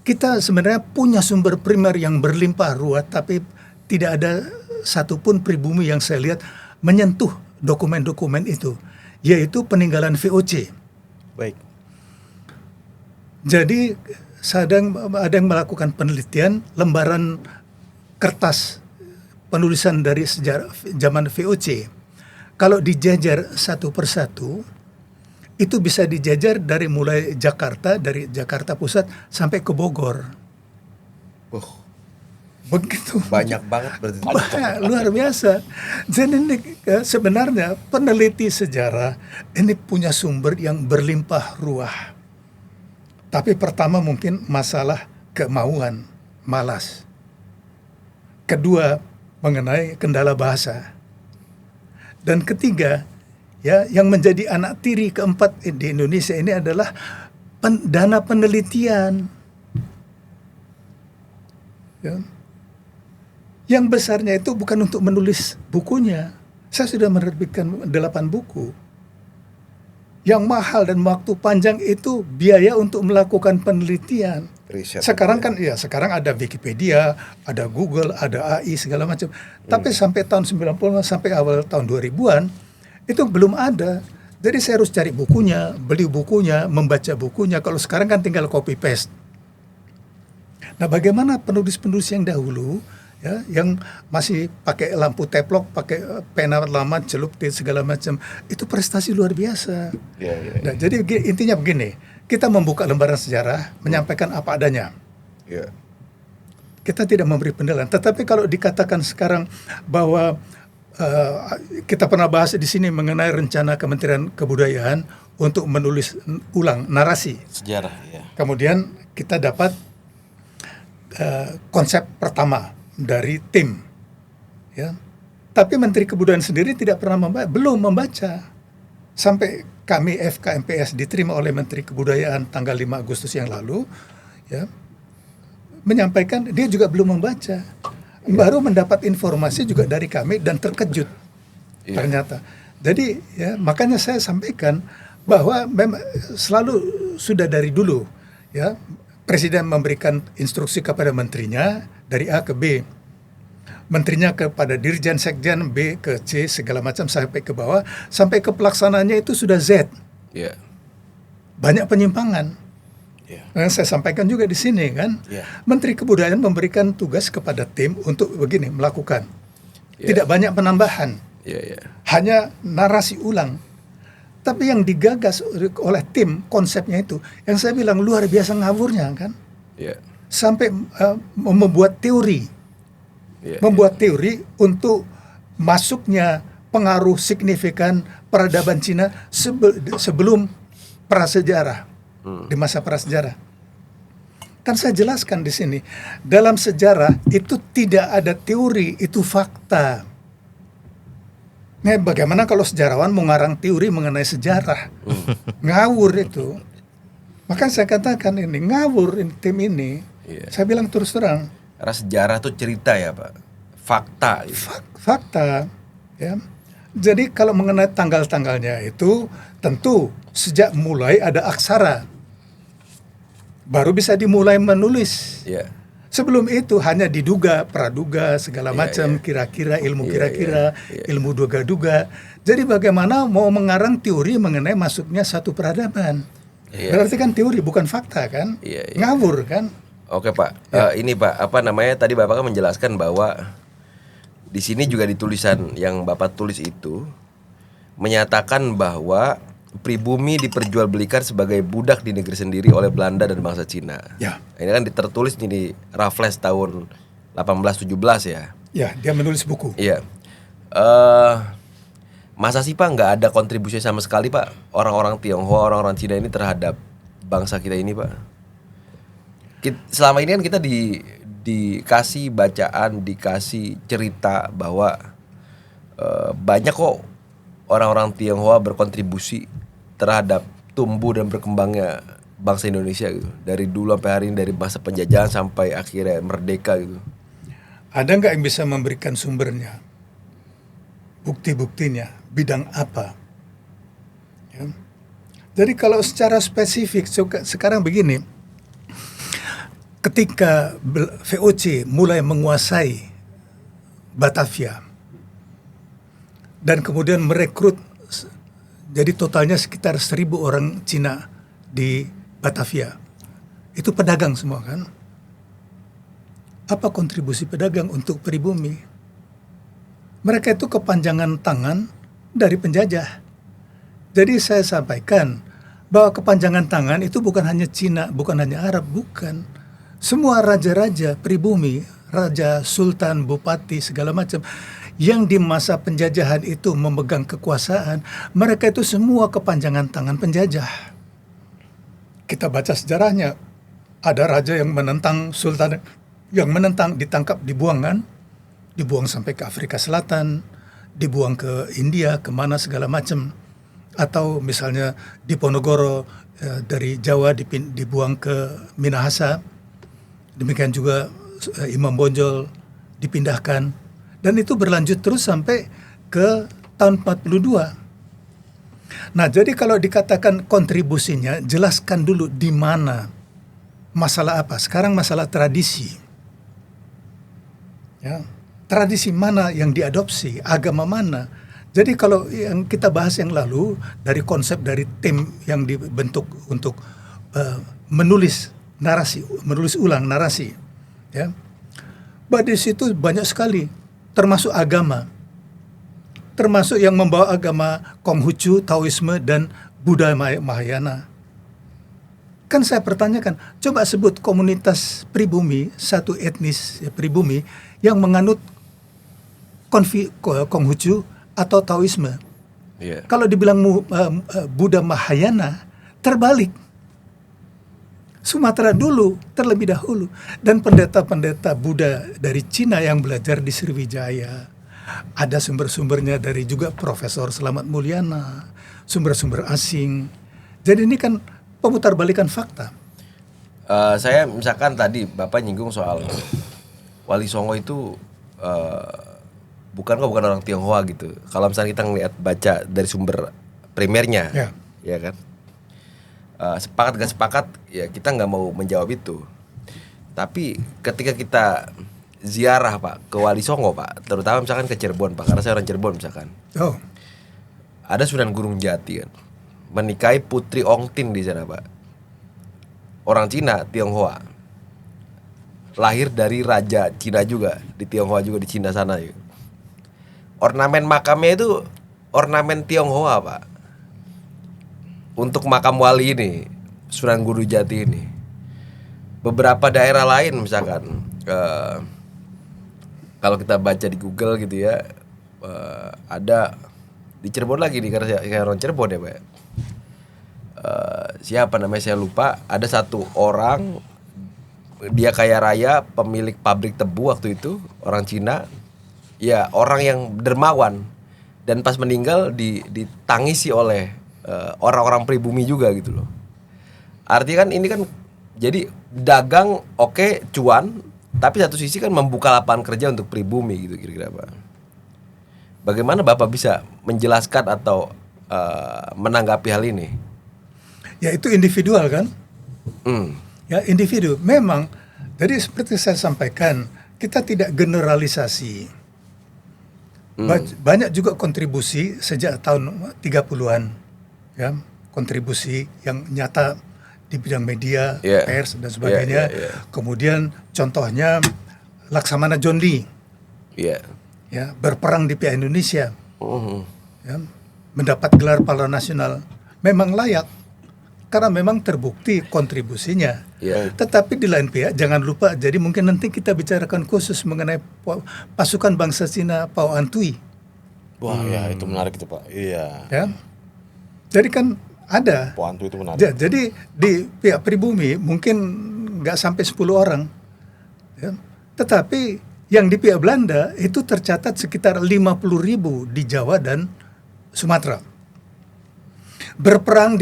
Kita sebenarnya punya sumber primer yang berlimpah ruah, tapi tidak ada satupun pribumi yang saya lihat menyentuh dokumen-dokumen itu, yaitu peninggalan VOC. Baik. Jadi ada yang melakukan penelitian lembaran kertas penulisan dari sejarah zaman VOC. Kalau dijajar satu persatu, itu bisa dijajar dari mulai Jakarta, dari Jakarta Pusat sampai ke Bogor. Begitu. Banyak banget berarti. Luar biasa. Jadi ini, sebenarnya peneliti sejarah ini punya sumber yang berlimpah ruah. Tapi pertama mungkin masalah kemauan, malas. Kedua, mengenai kendala bahasa. Dan ketiga, ya, yang menjadi anak tiri keempat di Indonesia ini adalah dana penelitian. Ya. Yang besarnya itu bukan untuk menulis bukunya. Saya sudah menerbitkan 8 buku. Yang mahal dan waktu panjang itu biaya untuk melakukan penelitian. Riset. Sekarang kan ya, sekarang ada Wikipedia, ada Google, ada AI segala macam. Tapi sampai tahun 90 sampai awal tahun 2000-an itu belum ada. Jadi saya harus cari bukunya, beli bukunya, membaca bukunya. Kalau sekarang kan tinggal copy paste. Nah, bagaimana penulis-penulis yang dahulu, ya, yang masih pakai lampu teplok, pakai pena lama, celup segala macam, itu prestasi luar biasa. Nah, jadi intinya begini, kita membuka lembaran sejarah, menyampaikan apa adanya. Kita tidak memberi penilaian. Tetapi kalau dikatakan sekarang bahwa kita pernah bahas di sini mengenai rencana Kementerian Kebudayaan untuk menulis ulang narasi Sejarah, ya. Kemudian kita dapat konsep pertama dari tim, ya. Tapi Menteri Kebudayaan sendiri tidak pernah belum membaca. Sampai kami FKMPS diterima oleh Menteri Kebudayaan tanggal 5 Agustus yang lalu, ya, menyampaikan dia juga belum membaca. Baru mendapat informasi juga dari kami dan terkejut ternyata. Jadi ya, makanya saya sampaikan bahwa memang selalu sudah dari dulu, ya, Presiden memberikan instruksi kepada menterinya dari A ke B, menterinya kepada dirjen sekjen, B ke C segala macam sampai ke bawah, sampai ke pelaksananya itu sudah Z. Banyak penyimpangan. Nah, saya sampaikan juga di sini kan, Menteri Kebudayaan memberikan tugas kepada tim untuk begini melakukan, tidak banyak penambahan, hanya narasi ulang. Tapi yang digagas oleh tim konsepnya itu, yang saya bilang luar biasa ngawurnya kan, sampai membuat teori, untuk masuknya pengaruh signifikan peradaban Cina sebelum prasejarah, di masa prasejarah. Kan saya jelaskan di sini, dalam sejarah itu tidak ada teori, itu fakta. Nah, bagaimana kalau sejarawan mengarang teori mengenai sejarah? Ngawur itu. Maka saya katakan ini ngawur tim ini. Saya bilang terus terang. Karena sejarah itu cerita ya Pak, fakta. Fakta. Ya. Jadi kalau mengenai tanggal-tanggalnya itu tentu sejak mulai ada aksara, baru bisa dimulai menulis. Sebelum itu hanya diduga, praduga, segala macam, kira-kira, ilmu kira-kira, ilmu duga-duga. Jadi bagaimana mau mengarang teori mengenai masuknya satu peradaban? Berarti kan teori bukan fakta kan? Ngawur kan? Oke Pak, ini Pak, apa namanya tadi Bapak kan menjelaskan bahwa di sini juga di tulisan yang Bapak tulis itu menyatakan bahwa pribumi diperjualbelikan sebagai budak di negeri sendiri oleh Belanda dan bangsa Cina. Ini kan tertulis di Raffles tahun 1817 ya. Ya, dia menulis buku. Masa sih Pak nggak ada kontribusi sama sekali Pak orang-orang Tionghoa, orang-orang Cina ini terhadap bangsa kita ini Pak? Selama ini kan kita dikasih bacaan, dikasih cerita bahwa banyak kok orang-orang Tionghoa berkontribusi terhadap tumbuh dan berkembangnya bangsa Indonesia gitu, dari dulu sampai hari ini, dari masa penjajahan sampai akhirnya merdeka gitu. Ada nggak yang bisa memberikan sumbernya, bukti-buktinya, bidang apa? Ya. Jadi kalau secara spesifik sekarang begini, ketika VOC mulai menguasai Batavia dan kemudian merekrut, jadi totalnya sekitar 1.000 orang Cina di Batavia. Itu pedagang semua kan? Apa kontribusi pedagang untuk pribumi? Mereka itu kepanjangan tangan dari penjajah. Jadi saya sampaikan bahwa kepanjangan tangan itu bukan hanya Cina, bukan hanya Arab, bukan. Semua raja-raja pribumi, raja, sultan, bupati, segala macam yang di masa penjajahan itu memegang kekuasaan, mereka itu semua kepanjangan tangan penjajah. Kita baca sejarahnya, ada raja yang menentang sultan, yang menentang, ditangkap, dibuang kan, dibuang sampai ke Afrika Selatan, dibuang ke India, kemana segala macam. Atau misalnya Diponegoro dari Jawa dibuang ke Minahasa, demikian juga Imam Bonjol dipindahkan. Dan itu berlanjut terus sampai ke tahun 42. Nah, jadi kalau dikatakan kontribusinya, jelaskan dulu di mana, masalah apa. Sekarang masalah tradisi. Ya, tradisi mana yang diadopsi, agama mana. Jadi kalau yang kita bahas yang lalu, dari konsep dari tim yang dibentuk untuk menulis narasi, menulis ulang narasi, ya, bahwa di situ banyak sekali, termasuk agama, termasuk yang membawa agama Konghucu, Taoisme, dan Buddha Mahayana. Kan saya pertanyakan, coba sebut komunitas pribumi, satu etnis pribumi yang menganut Konghucu atau Taoisme. Yeah. Kalau dibilang Buddha Mahayana, terbalik. Sumatera dulu, terlebih dahulu. Dan pendeta-pendeta Buddha dari Cina yang belajar di Sriwijaya. Ada sumber-sumbernya dari juga Profesor Slamet Mulyana, sumber-sumber asing. Jadi ini kan pemutarbalikan fakta. Saya misalkan tadi Bapak nyinggung soal Wali Songo itu bukan orang Tionghoa gitu. Kalau misalnya kita ngeliat baca dari sumber primernya, ya kan. Sepakat gak sepakat ya kita nggak mau menjawab itu. Tapi ketika kita ziarah Pak ke Wali Songo Pak, terutama misalkan ke Cirebon Pak, karena saya orang Cirebon misalkan. Oh. Ada Sunan Gunung Jati kan, menikahi putri Ong Tin di sana Pak. Orang Cina, Tionghoa. Lahir dari raja Cina juga, di Tionghoa juga, di Cina sana ya. Ornamen makamnya itu ornamen Tionghoa Pak. Untuk makam wali ini, Sunan Gunung Jati ini. Beberapa daerah lain misalkan, kalau kita baca di Google gitu ya, ada di Cirebon lagi nih, karena saya orang Cirebon ya Pak. Siapa namanya saya lupa. Ada satu orang, dia kaya raya, pemilik pabrik tebu waktu itu, orang Cina. Ya orang yang dermawan. Dan pas meninggal ditangisi oleh orang-orang pribumi juga gitu loh. Artinya kan ini kan jadi dagang oke, cuan, tapi satu sisi kan membuka lapangan kerja untuk pribumi gitu kira-kira Pak. Bagaimana Bapak bisa menjelaskan atau menanggapi hal ini? Ya itu individual kan? Ya individu. Memang, jadi seperti saya sampaikan, kita tidak generalisasi. Banyak juga kontribusi sejak tahun 30-an. Ya, kontribusi yang nyata di bidang media, pers dan sebagainya. Kemudian contohnya Laksamana John Lee, ya, berperang di pihak Indonesia, ya, mendapat gelar pahlawan nasional, memang layak karena memang terbukti kontribusinya. Tetapi di lain pihak jangan lupa, jadi mungkin nanti kita bicarakan khusus mengenai pasukan bangsa Cina Pao Antui. Wah ya itu menarik itu Pak. Iya. Ya. Jadi kan ada. Pao Antui itu menarik. Jadi di pihak pribumi mungkin nggak sampai 10 orang. Ya. Tetapi yang di pihak Belanda itu tercatat sekitar 50.000 di Jawa dan Sumatera. berperang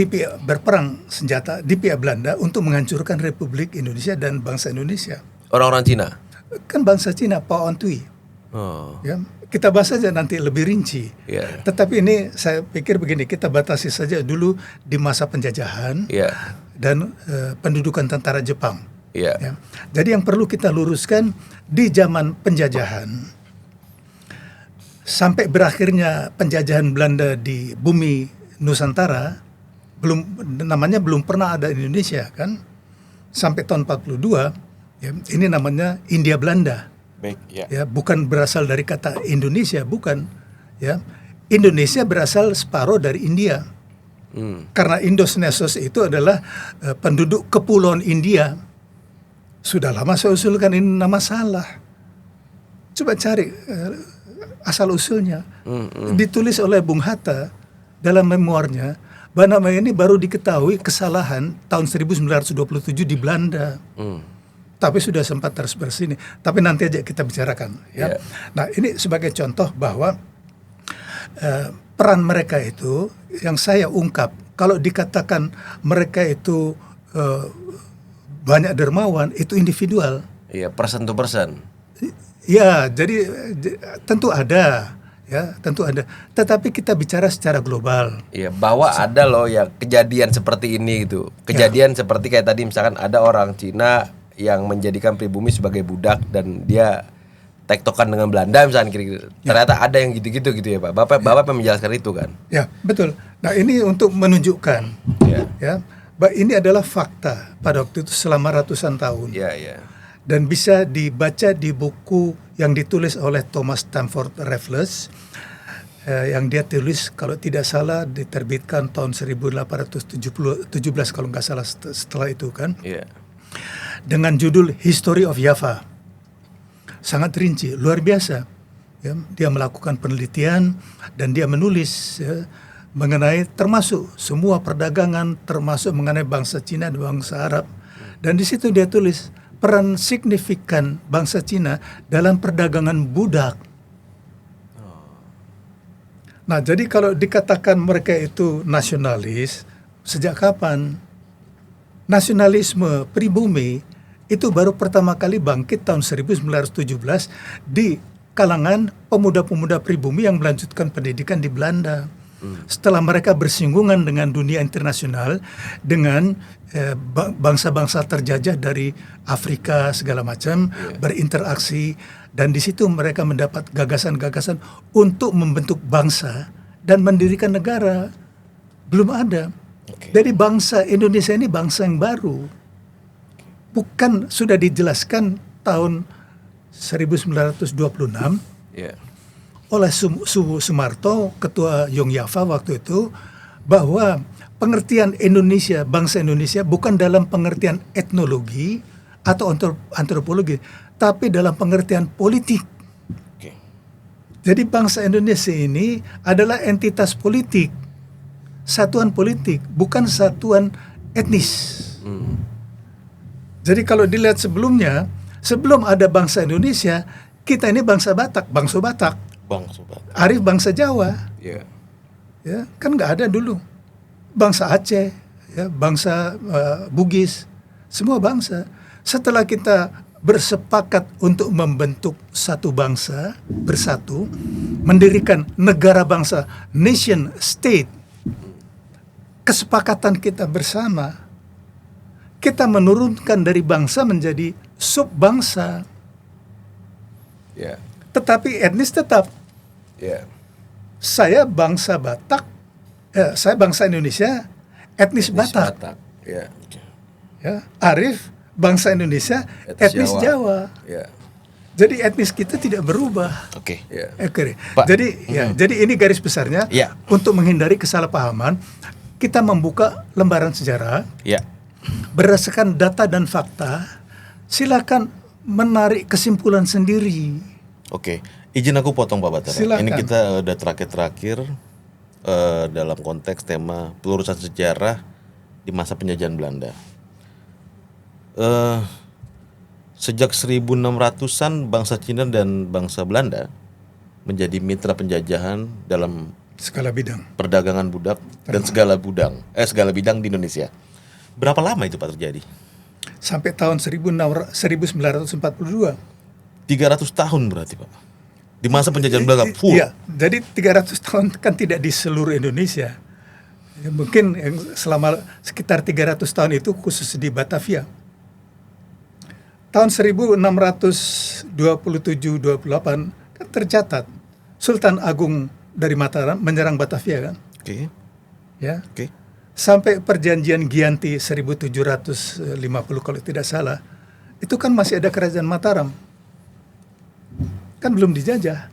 senjata di pihak Belanda untuk menghancurkan Republik Indonesia dan bangsa Indonesia. Orang-orang Cina. Kan bangsa Cina, Pao Antui. Oh. Ya, kita bahas saja nanti lebih rinci. Iya. Tetapi ini saya pikir begini, kita batasi saja dulu di masa penjajahan Iya. dan pendudukan tentara Jepang. Iya. Ya. Jadi yang perlu kita luruskan di zaman penjajahan sampai berakhirnya penjajahan Belanda di bumi Nusantara, belum pernah ada di Indonesia kan, sampai tahun 42, ya, ini namanya Hindia Belanda. Baik, ya. Ya, bukan berasal dari kata Indonesia, bukan. Ya, Indonesia berasal separuh dari India. Karena Indonesios itu adalah penduduk kepulauan India. Sudah lama saya usulkan ini nama salah. Coba cari asal usulnya. Ditulis oleh Bung Hatta dalam memoarnya bahwa nama ini baru diketahui kesalahan tahun 1927 di Belanda. Tapi sudah sempat tersebar sini. Tapi nanti aja kita bicarakan. Ya. Yeah. Nah ini sebagai contoh bahwa peran mereka itu yang saya ungkap. Kalau dikatakan mereka itu banyak dermawan, itu individual. Iya, person to person. Ya, jadi tentu ada. Ya, tentu ada. Tetapi kita bicara secara global. Iya, bahwa ada loh ya kejadian seperti ini gitu. Kejadian seperti kayak tadi misalkan ada orang Cina yang menjadikan pribumi sebagai budak dan dia tektokan dengan Belanda misalnya kira-kira. Ternyata ada yang gitu-gitu gitu ya Pak. Bapak menjelaskan itu kan. Ya, betul. Nah, ini untuk menunjukkan ya, bahwa ini adalah fakta pada waktu itu selama ratusan tahun. Iya, iya. Dan bisa dibaca di buku yang ditulis oleh Thomas Stamford Raffles yang dia tulis kalau tidak salah diterbitkan tahun 1817 kalau nggak salah setelah itu kan. Iya. Dengan judul History of Java. Sangat rinci, luar biasa. Ya, dia melakukan penelitian dan dia menulis ya, mengenai termasuk semua perdagangan, termasuk mengenai bangsa Cina dan bangsa Arab. Dan di situ dia tulis peran signifikan bangsa Cina dalam perdagangan budak. Nah, jadi kalau dikatakan mereka itu nasionalis, sejak kapan? Nasionalisme pribumi itu baru pertama kali bangkit tahun 1917 di kalangan pemuda-pemuda pribumi yang melanjutkan pendidikan di Belanda. Setelah mereka bersinggungan dengan dunia internasional, dengan bangsa-bangsa terjajah dari Afrika segala macam, berinteraksi, dan di situ mereka mendapat gagasan-gagasan untuk membentuk bangsa dan mendirikan negara. Belum ada. Jadi bangsa Indonesia ini bangsa yang baru. Bukan sudah dijelaskan tahun 1926 oleh Sumarto, ketua Young Java waktu itu, bahwa pengertian Indonesia, bangsa Indonesia bukan dalam pengertian etnologi atau antropologi, tapi dalam pengertian politik. Jadi bangsa Indonesia ini adalah entitas politik, satuan politik, bukan satuan etnis. Jadi kalau dilihat sebelumnya, sebelum ada bangsa Indonesia, kita ini bangsa Batak, bangsa Batak. Arif bangsa Jawa. Ya, kan nggak ada dulu. Bangsa Aceh, ya, bangsa Bugis, semua bangsa. Setelah kita bersepakat untuk membentuk satu bangsa, bersatu, mendirikan negara bangsa, nation state, kesepakatan kita bersama, kita menurunkan dari bangsa menjadi subbangsa. Tetapi etnis tetap. Saya bangsa Batak, saya bangsa Indonesia, etnis Batak. Ya, Arif bangsa Indonesia, etnis Jawa. Jadi etnis kita tidak berubah. Pak. Jadi ini garis besarnya. Untuk menghindari kesalahpahaman, kita membuka lembaran sejarah berdasarkan data dan fakta. Silakan menarik kesimpulan sendiri. Izin aku potong Pak Batara. Silakan. Ini kita udah terakhir dalam konteks tema pelurusan sejarah di masa penjajahan Belanda. Sejak 1600-an bangsa Cina dan bangsa Belanda menjadi mitra penjajahan dalam Segala bidang. perdagangan budak dan segala bidang di Indonesia. Berapa lama itu Pak terjadi? Sampai tahun 1942. 300 tahun berarti Pak. Di masa penjajahan Belanda full. Iya, jadi 300 tahun kan tidak di seluruh Indonesia. Ya, mungkin yang selama sekitar 300 tahun itu khusus di Batavia. Tahun 1627-28 kan tercatat Sultan Agung dari Mataram menyerang Batavia kan. Oke. Ya. Oke. Sampai perjanjian Gianti 1750 kalau tidak salah. Itu kan masih ada kerajaan Mataram. Kan belum dijajah.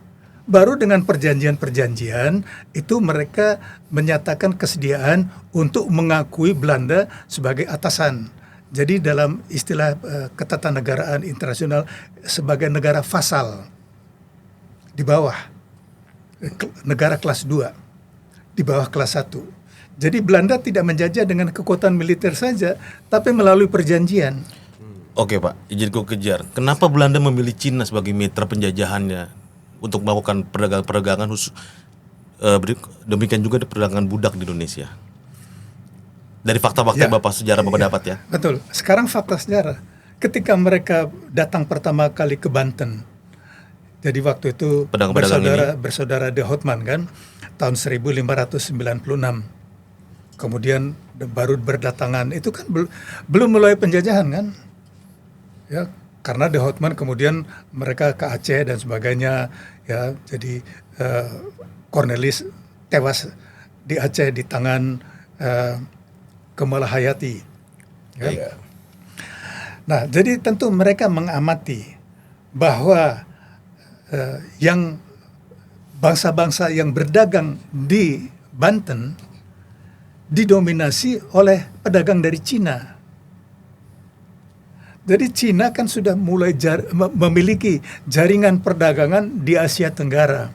Baru dengan perjanjian-perjanjian itu mereka menyatakan kesediaan untuk mengakui Belanda sebagai atasan. Jadi dalam istilah ketatanegaraan internasional sebagai negara vasal di bawah negara kelas 2, di bawah kelas 1. Jadi Belanda tidak menjajah dengan kekuatan militer saja, tapi melalui perjanjian. Oke Pak, izin ku kejar. Kenapa Belanda memilih Cina sebagai mitra penjajahannya untuk melakukan perdagangan khusus? Demikian juga perdagangan budak di Indonesia. Dari fakta-fakta Ya. Bapak sejarah Bapak dapat ya. Betul. Sekarang fakta sejarah. Ketika mereka datang pertama kali ke Banten, jadi waktu itu Pedagang-pedagang bersaudara De Houtman kan, tahun 1596. Kemudian baru berdatangan, itu kan belum mulai penjajahan kan, ya karena De Houtman kemudian mereka ke Aceh dan sebagainya, ya jadi Cornelis tewas di Aceh di tangan Kemal Hayati. Ya. Nah, jadi tentu mereka mengamati bahwa yang bangsa-bangsa yang berdagang di Banten didominasi oleh pedagang dari Cina. Jadi Cina kan sudah mulai memiliki jaringan perdagangan di Asia Tenggara.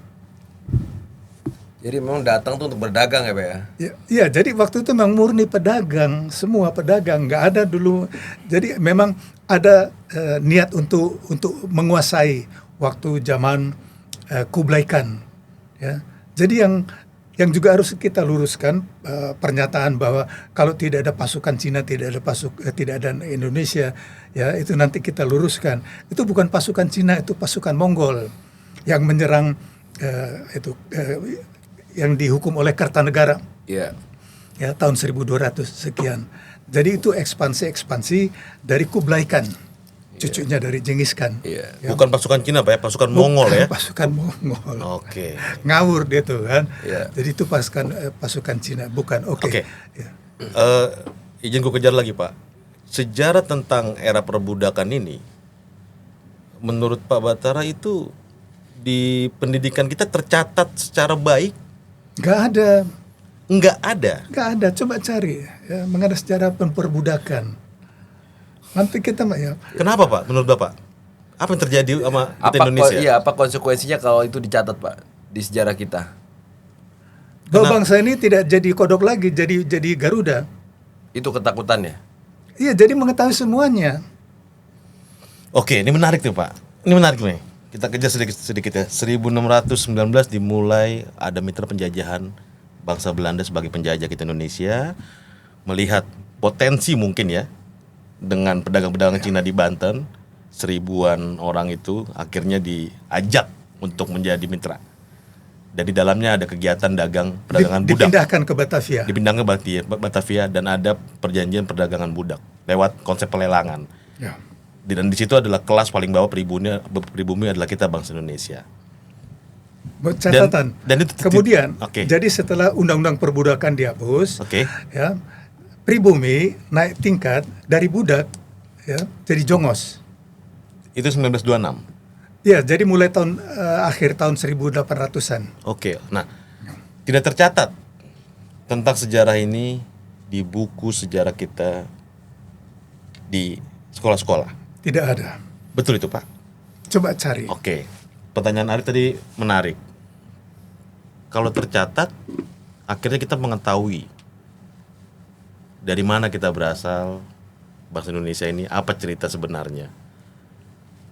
Jadi memang datang tuh untuk berdagang ya Pak ya? Ya, jadi waktu itu memang murni pedagang, semua pedagang, nggak ada dulu. Jadi memang ada niat untuk menguasai waktu zaman Kublai Khan. Ya. Jadi yang juga harus kita luruskan pernyataan bahwa kalau tidak ada pasukan Cina, tidak ada Indonesia, ya itu nanti kita luruskan. Itu bukan pasukan Cina, itu pasukan Mongol yang menyerang yang dihukum oleh Kartanegara. Iya. Ya tahun 1200 sekian. Jadi itu ekspansi dari Kublai Khan, cucunya dari Genghis Khan. Iya. Ya. Bukan pasukan Cina Pak ya, pasukan Mongol ya. Pasukan Mongol. Oke. Ngawur dia tuh kan. Iya. Jadi itu pasukan Cina, bukan. Oke. Oke. Ya. Izin ku kejar lagi Pak. Sejarah tentang era perbudakan ini, menurut Pak Batara itu di pendidikan kita tercatat secara baik? Nggak ada. Nggak ada. Nggak ada. Coba cari ya, mengenai sejarah perbudakan. Nanti kita ya. Kenapa Pak? Menurut Bapak? Apa yang terjadi sama kita Indonesia? Apa konsekuensinya kalau itu dicatat Pak di sejarah kita? Bahwa bangsa ini tidak jadi kodok lagi, jadi Garuda. Itu ketakutannya. Iya, jadi mengetahui semuanya. Oke, ini menarik tuh Pak. Ini menarik nih. Kita kejar sedikit ya. 1619 dimulai ada mitra penjajahan bangsa Belanda sebagai penjajah kita Indonesia, melihat potensi mungkin ya dengan pedagang-pedagang Cina di Banten, 1000-an orang itu akhirnya diajak untuk menjadi mitra. Dan di dalamnya ada kegiatan perdagangan budak. Dipindahkan ke Batavia. Dipindahkan ke Batavia dan ada perjanjian perdagangan budak lewat konsep pelelangan. Ya. Dan di situ adalah kelas paling bawah pribumi adalah kita bangsa Indonesia. Catatan. Dan itu kemudian, Oke. jadi setelah undang-undang perbudakan dihapus, Oke. ya, pribumi naik tingkat dari budak, ya, jadi jongos. Itu 1926. Ya, jadi mulai akhir tahun 1800-an. Oke. Nah, tidak tercatat tentang sejarah ini di buku sejarah kita di sekolah-sekolah. Tidak ada. Betul itu, Pak? Coba cari. Oke. Pertanyaan Ari tadi menarik. Kalau tercatat, akhirnya kita mengetahui dari mana kita berasal, bangsa Indonesia ini, apa cerita sebenarnya.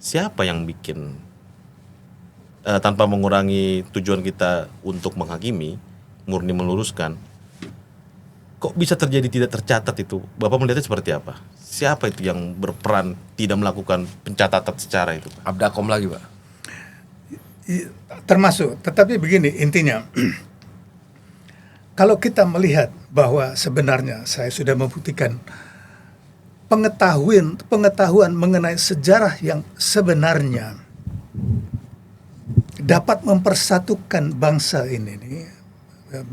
Siapa yang bikin, tanpa mengurangi tujuan kita untuk menghakimi, murni meluruskan. Kok bisa terjadi tidak tercatat itu? Bapak melihatnya seperti apa? Siapa itu yang berperan tidak melakukan pencatatan secara itu? Abdakom lagi Pak. Termasuk, tetapi begini intinya, kalau kita melihat bahwa sebenarnya saya sudah membuktikan pengetahuan mengenai sejarah yang sebenarnya dapat mempersatukan bangsa ini,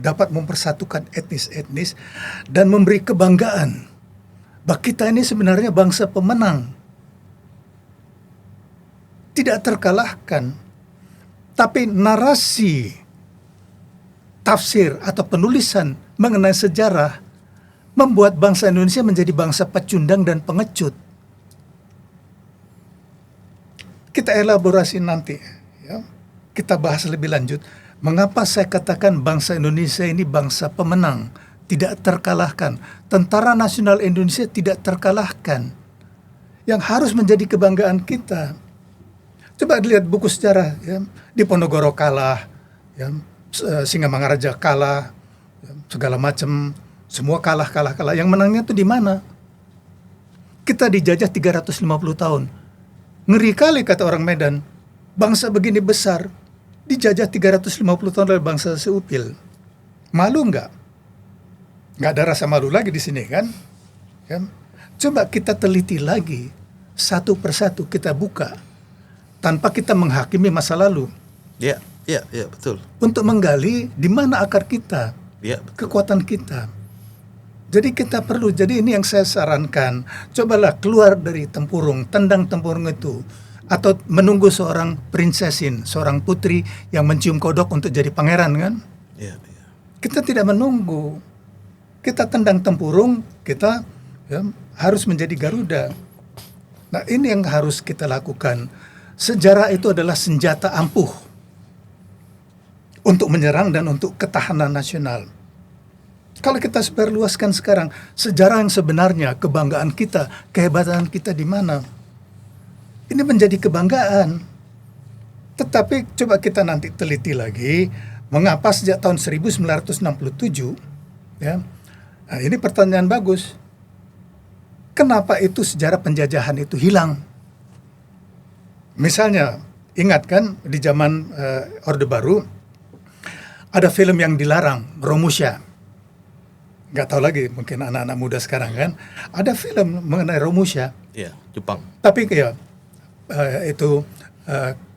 dapat mempersatukan etnis-etnis dan memberi kebanggaan bahwa kita ini sebenarnya bangsa pemenang, tidak terkalahkan. Tapi narasi, tafsir atau penulisan mengenai sejarah membuat bangsa Indonesia menjadi bangsa pecundang dan pengecut. Kita elaborasi nanti, ya. Kita bahas lebih lanjut. Mengapa saya katakan bangsa Indonesia ini bangsa pemenang, tidak terkalahkan. Tentara Nasional Indonesia tidak terkalahkan. Yang harus menjadi kebanggaan kita. Coba dilihat buku sejarah, ya. Diponegoro kalah, ya. Singamangaraja kalah, ya. Segala macam, semua kalah. Yang menangnya itu di mana? Kita dijajah 350 tahun. Ngeri kali kata orang Medan. Bangsa begini besar dijajah 350 tahun oleh bangsa seupil. Malu nggak? Nggak ada rasa malu lagi di sini kan? Ya. Coba kita teliti lagi satu persatu, kita buka tanpa kita menghakimi masa lalu. Ya, betul. Untuk menggali di mana akar kita, Ya, kekuatan kita. Jadi kita perlu, jadi ini yang saya sarankan, cobalah keluar dari tempurung, tendang tempurung itu. Atau menunggu seorang prinsesin, seorang putri yang mencium kodok untuk jadi pangeran kan? ya. Kita tidak menunggu. Kita tendang tempurung, kita ya, harus menjadi Garuda. Nah ini yang harus kita lakukan. Sejarah itu adalah senjata ampuh untuk menyerang dan untuk ketahanan nasional. Kalau kita sebarluaskan sekarang, sejarah yang sebenarnya, kebanggaan kita, kehebatan kita di mana? Ini menjadi kebanggaan. Tetapi coba kita nanti teliti lagi, mengapa sejak tahun 1967, ya, nah ini pertanyaan bagus. Kenapa itu sejarah penjajahan itu hilang? Misalnya, ingat kan di zaman Orde Baru, ada film yang dilarang, Romusha. Nggak tahu lagi, mungkin anak-anak muda sekarang kan. Ada film mengenai Romusha. Ya, Jepang. Tapi ya, itu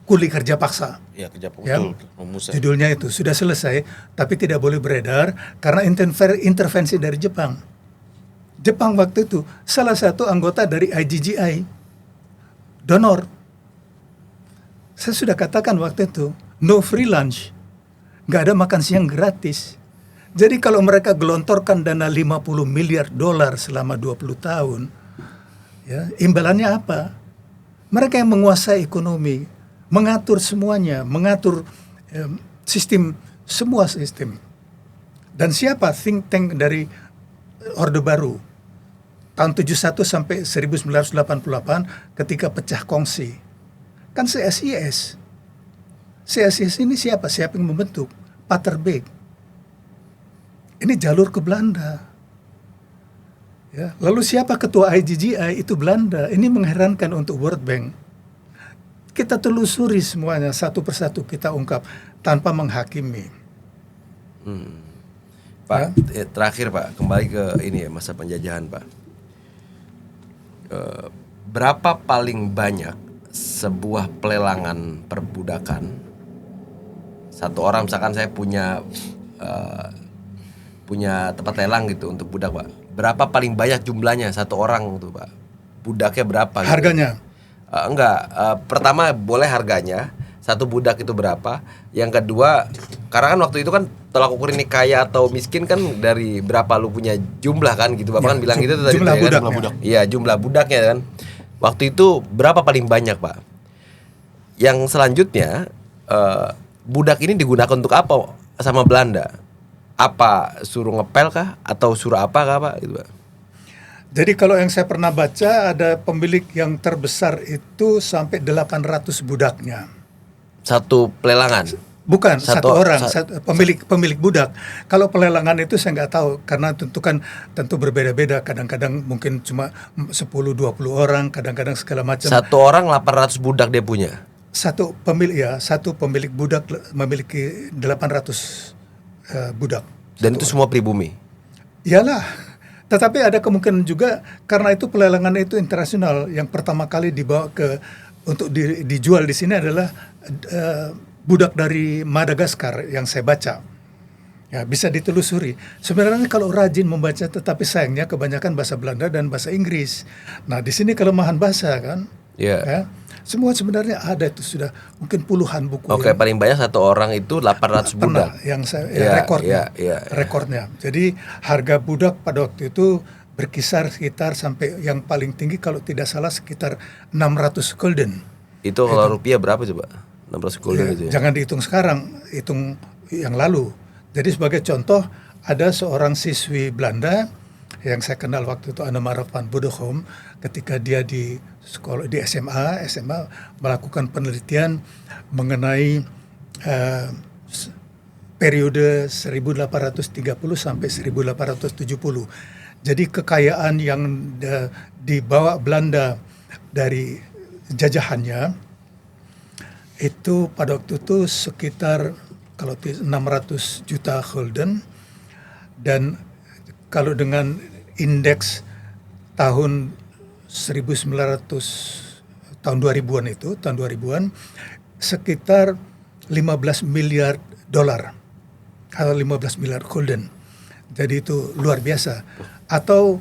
kuli kerja paksa. Ya, ke Jepang. Ya. Betul. Romusha. Judulnya itu sudah selesai, tapi tidak boleh beredar karena intervensi dari Jepang. Jepang waktu itu salah satu anggota dari IGGI, donor. Saya sudah katakan waktu itu, no free lunch, nggak ada makan siang gratis. Jadi kalau mereka gelontorkan dana 50 miliar dolar selama 20 tahun, ya, imbalannya apa? Mereka yang menguasai ekonomi, mengatur semuanya, mengatur sistem, semua sistem. Dan siapa think tank dari Orde Baru? Tahun 71 sampai 1988 ketika pecah kongsi. Kan CSIS. CSIS ini siapa? Siapa yang membentuk? Paterbeek. Ini jalur ke Belanda. Ya, lalu siapa ketua IGGI? Itu Belanda. Ini mengherankan untuk World Bank. Kita telusuri semuanya satu persatu, kita ungkap tanpa menghakimi. Pak, terakhir Pak, kembali ke ini ya, masa penjajahan Pak. Berapa paling banyak sebuah pelelangan perbudakan? Satu orang misalkan saya punya tempat lelang gitu untuk budak Pak. Berapa paling banyak jumlahnya satu orang tuh Pak? Budaknya berapa? Gitu? Harganya? Pertama boleh harganya. Satu budak itu berapa? Yang kedua, karena kan waktu itu kan tolak ukur ini kaya atau miskin kan dari berapa lu punya jumlah kan gitu. Bapak kan bilang gitu tadi. Jumlah ya, budaknya. kan? Iya, jumlah budaknya kan. Waktu itu berapa paling banyak Pak? Yang selanjutnya, budak ini digunakan untuk apa sama Belanda? Apa suruh ngepel kah atau suruh apa kah Pak gitu Pak? Jadi kalau yang saya pernah baca, ada pemilik yang terbesar itu sampai 800 budaknya. Satu pelelangan. Bukan satu orang, sa- pemilik budak. Kalau pelelangan itu saya nggak tahu karena tentu berbeda-beda. Kadang-kadang mungkin cuma 10-20 orang, kadang-kadang segala macam. Satu orang 800 budak dia punya. Satu pemilik budak memiliki 800 budak. Dan itu semua pribumi. Iyalah. Tetapi ada kemungkinan juga karena itu pelelangan itu internasional. Yang pertama kali dibawa untuk dijual di sini adalah budak dari Madagaskar yang saya baca. Ya, bisa ditelusuri. Sebenarnya kalau rajin membaca, tetapi sayangnya kebanyakan bahasa Belanda dan bahasa Inggris. Nah, di sini kelemahan bahasa kan. Iya. Ya. Semua sebenarnya ada itu sudah mungkin puluhan buku. Oke, paling banyak satu orang itu 800 budak. Yang saya Iya, rekornya. iya. Rekornya. Jadi harga budak pada waktu itu berkisar sekitar sampai yang paling tinggi kalau tidak salah sekitar 600 gulden. Itu kalau rupiah berapa coba? 600 gulden itu ya. Jangan dihitung sekarang, hitung yang lalu. Jadi sebagai contoh, ada seorang siswi Belanda yang saya kenal waktu itu, Annemara van Bodekom, ketika dia di sekolah di SMA melakukan penelitian mengenai periode 1830 sampai 1870. Jadi kekayaan yang dibawa Belanda dari jajahannya itu pada waktu itu sekitar kalau 600 juta gulden, dan kalau dengan indeks tahun tahun 2000-an itu, tahun 2000-an sekitar 15 miliar dolar atau 15 miliar gulden. Jadi itu luar biasa. Atau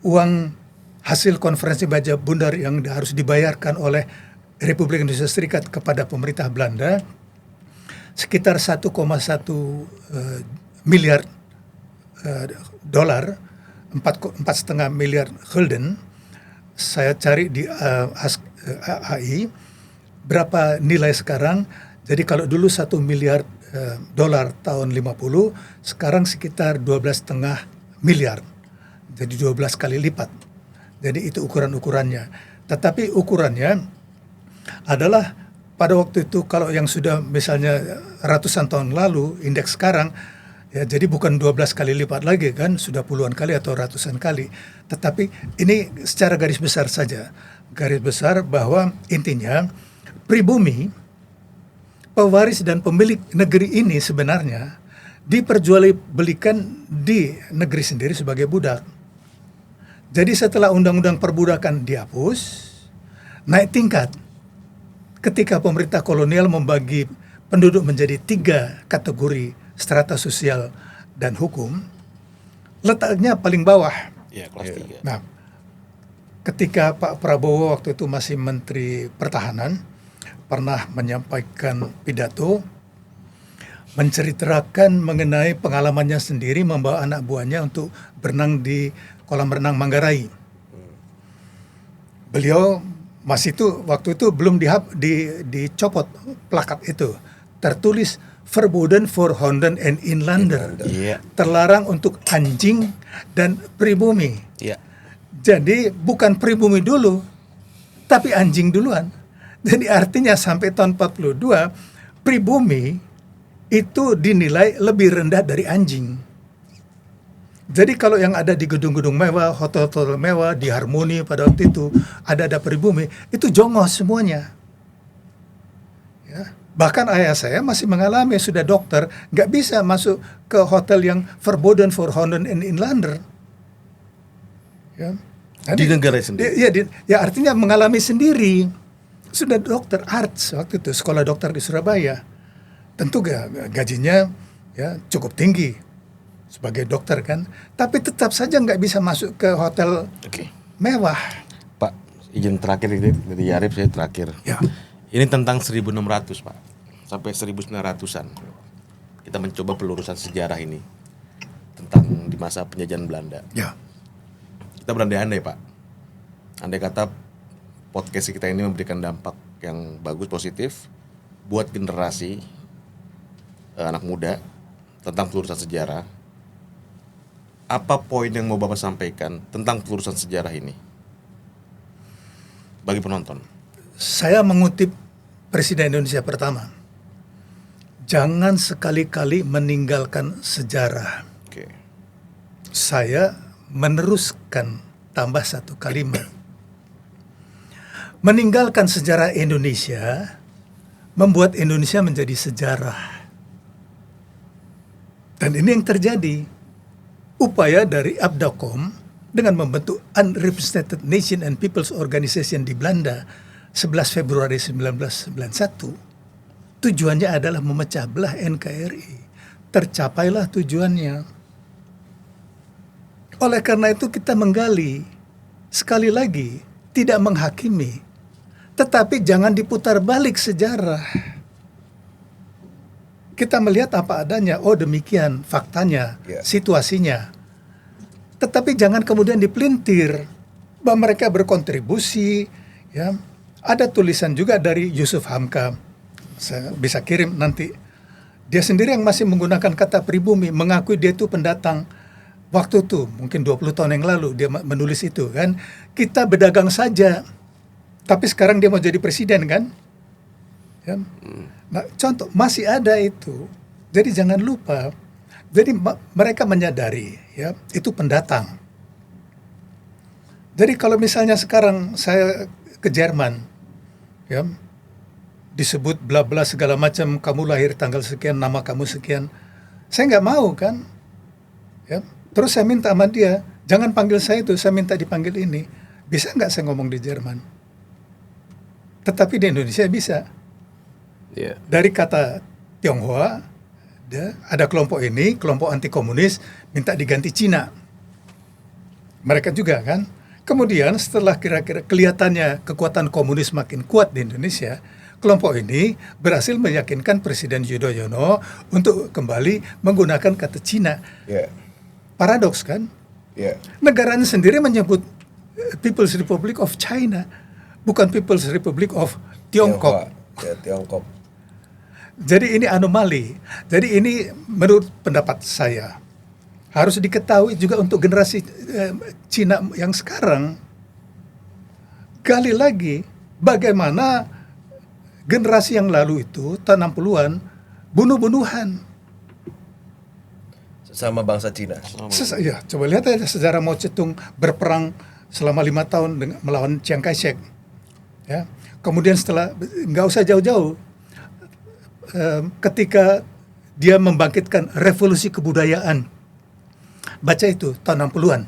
uang hasil konferensi baja bundar yang harus dibayarkan oleh Republik Indonesia Serikat kepada pemerintah Belanda sekitar 1,1 miliar dolar, 4,5 miliar gulden. Saya cari di AI berapa nilai sekarang. Jadi kalau dulu 1 miliar dolar tahun 50, sekarang sekitar 12,5 miliar. Jadi 12 kali lipat. Jadi itu ukuran-ukurannya. Tetapi ukurannya adalah pada waktu itu kalau yang sudah misalnya ratusan tahun lalu, indeks sekarang, ya jadi bukan 12 kali lipat lagi kan, sudah puluhan kali atau ratusan kali. Tetapi ini secara garis besar saja. Garis besar bahwa intinya pribumi, pewaris dan pemilik negeri ini sebenarnya diperjualbelikan di negeri sendiri sebagai budak. Jadi setelah undang-undang perbudakan dihapus, naik tingkat. Ketika pemerintah kolonial membagi penduduk menjadi 3 kategori strata sosial dan hukum, letaknya paling bawah. Ya, kelas 3. Nah, ketika Pak Prabowo waktu itu masih Menteri Pertahanan, pernah menyampaikan pidato menceritakan mengenai pengalamannya sendiri membawa anak buahnya untuk berenang di kolam renang Manggarai. Beliau waktu itu belum dicopot plakat itu, tertulis verboden for honden and inlander, terlarang untuk anjing dan pribumi. Jadi bukan pribumi dulu, tapi anjing duluan. Jadi artinya sampai tahun 42 pribumi itu dinilai lebih rendah dari anjing. Jadi kalau yang ada di gedung-gedung mewah, hotel-hotel mewah, di Harmoni pada waktu itu, ada pribumi, itu jongos semuanya. Ya. Bahkan ayah saya masih mengalami, sudah dokter, nggak bisa masuk ke hotel yang verboden for honden and inlander. Ya. Di negara sendiri. Ya artinya mengalami sendiri. Sudah dokter arts waktu itu, sekolah dokter di Surabaya. Tentu gajinya ya cukup tinggi sebagai dokter kan, tapi tetap saja nggak bisa masuk ke hotel mewah. Pak, izin terakhir dari Yarib, saya terakhir. Ya. Ini tentang 1600 Pak, sampai 1900-an. Kita mencoba pelurusan sejarah ini tentang di masa penjajahan Belanda. Ya. Kita berandai-andai Pak, andai kata podcast kita ini memberikan dampak yang bagus, positif buat generasi anak muda tentang pelurusan sejarah. Apa poin yang mau Bapak sampaikan tentang pelurusan sejarah ini bagi penonton? Saya mengutip Presiden Indonesia pertama. Jangan sekali-kali meninggalkan sejarah. Oke. Saya meneruskan tambah satu kalimat. Meninggalkan sejarah Indonesia membuat Indonesia menjadi sejarah. Dan ini yang terjadi. Upaya dari Abdakom dengan membentuk Unrepresented Nation and Peoples Organization di Belanda 11 Februari 1991, tujuannya adalah memecah belah NKRI. Tercapailah tujuannya. Oleh karena itu kita menggali, sekali lagi, tidak menghakimi, tetapi jangan diputar balik sejarah. Kita melihat apa adanya, oh demikian faktanya, situasinya. Tetapi jangan kemudian dipelintir bahwa mereka berkontribusi. Ya, ada tulisan juga dari Yusuf Hamka, saya bisa kirim nanti. Dia sendiri yang masih menggunakan kata pribumi, mengakui dia itu pendatang. Waktu itu, mungkin 20 tahun yang lalu dia menulis itu kan. Kita berdagang saja, tapi sekarang dia mau jadi presiden kan. Ya. Nah, contoh, masih ada itu. Jadi jangan lupa. Jadi mereka menyadari, ya, itu pendatang. Jadi kalau misalnya sekarang saya ke Jerman, ya, disebut bla bla segala macam, kamu lahir tanggal sekian, nama kamu sekian, saya nggak mau kan, ya. Terus saya minta sama dia, jangan panggil saya itu, saya minta dipanggil ini. Bisa nggak saya ngomong di Jerman? Tetapi di Indonesia bisa. Yeah. Dari kata Tionghoa, ada kelompok ini, kelompok anti komunis, minta diganti Cina. Mereka juga kan. Kemudian setelah kira-kira kelihatannya kekuatan komunis makin kuat di Indonesia, kelompok ini berhasil meyakinkan Presiden Yudhoyono untuk kembali menggunakan kata Cina. Yeah. Paradoks kan? Yeah. Negaranya sendiri menyebut People's Republic of China, bukan People's Republic of Tiongkok. Ya, Tiongkok. Jadi ini anomali. Jadi ini menurut pendapat saya harus diketahui juga untuk generasi Cina yang sekarang. Gali lagi bagaimana generasi yang lalu itu tahun 60-an bunuh-bunuhan. Sama bangsa Cina. Ya, coba lihat aja sejarah Mao Zedong berperang selama 5 tahun melawan Chiang Kai-shek. Ya. Kemudian setelah, nggak usah jauh-jauh, ketika dia membangkitkan revolusi kebudayaan, baca itu tahun 60-an,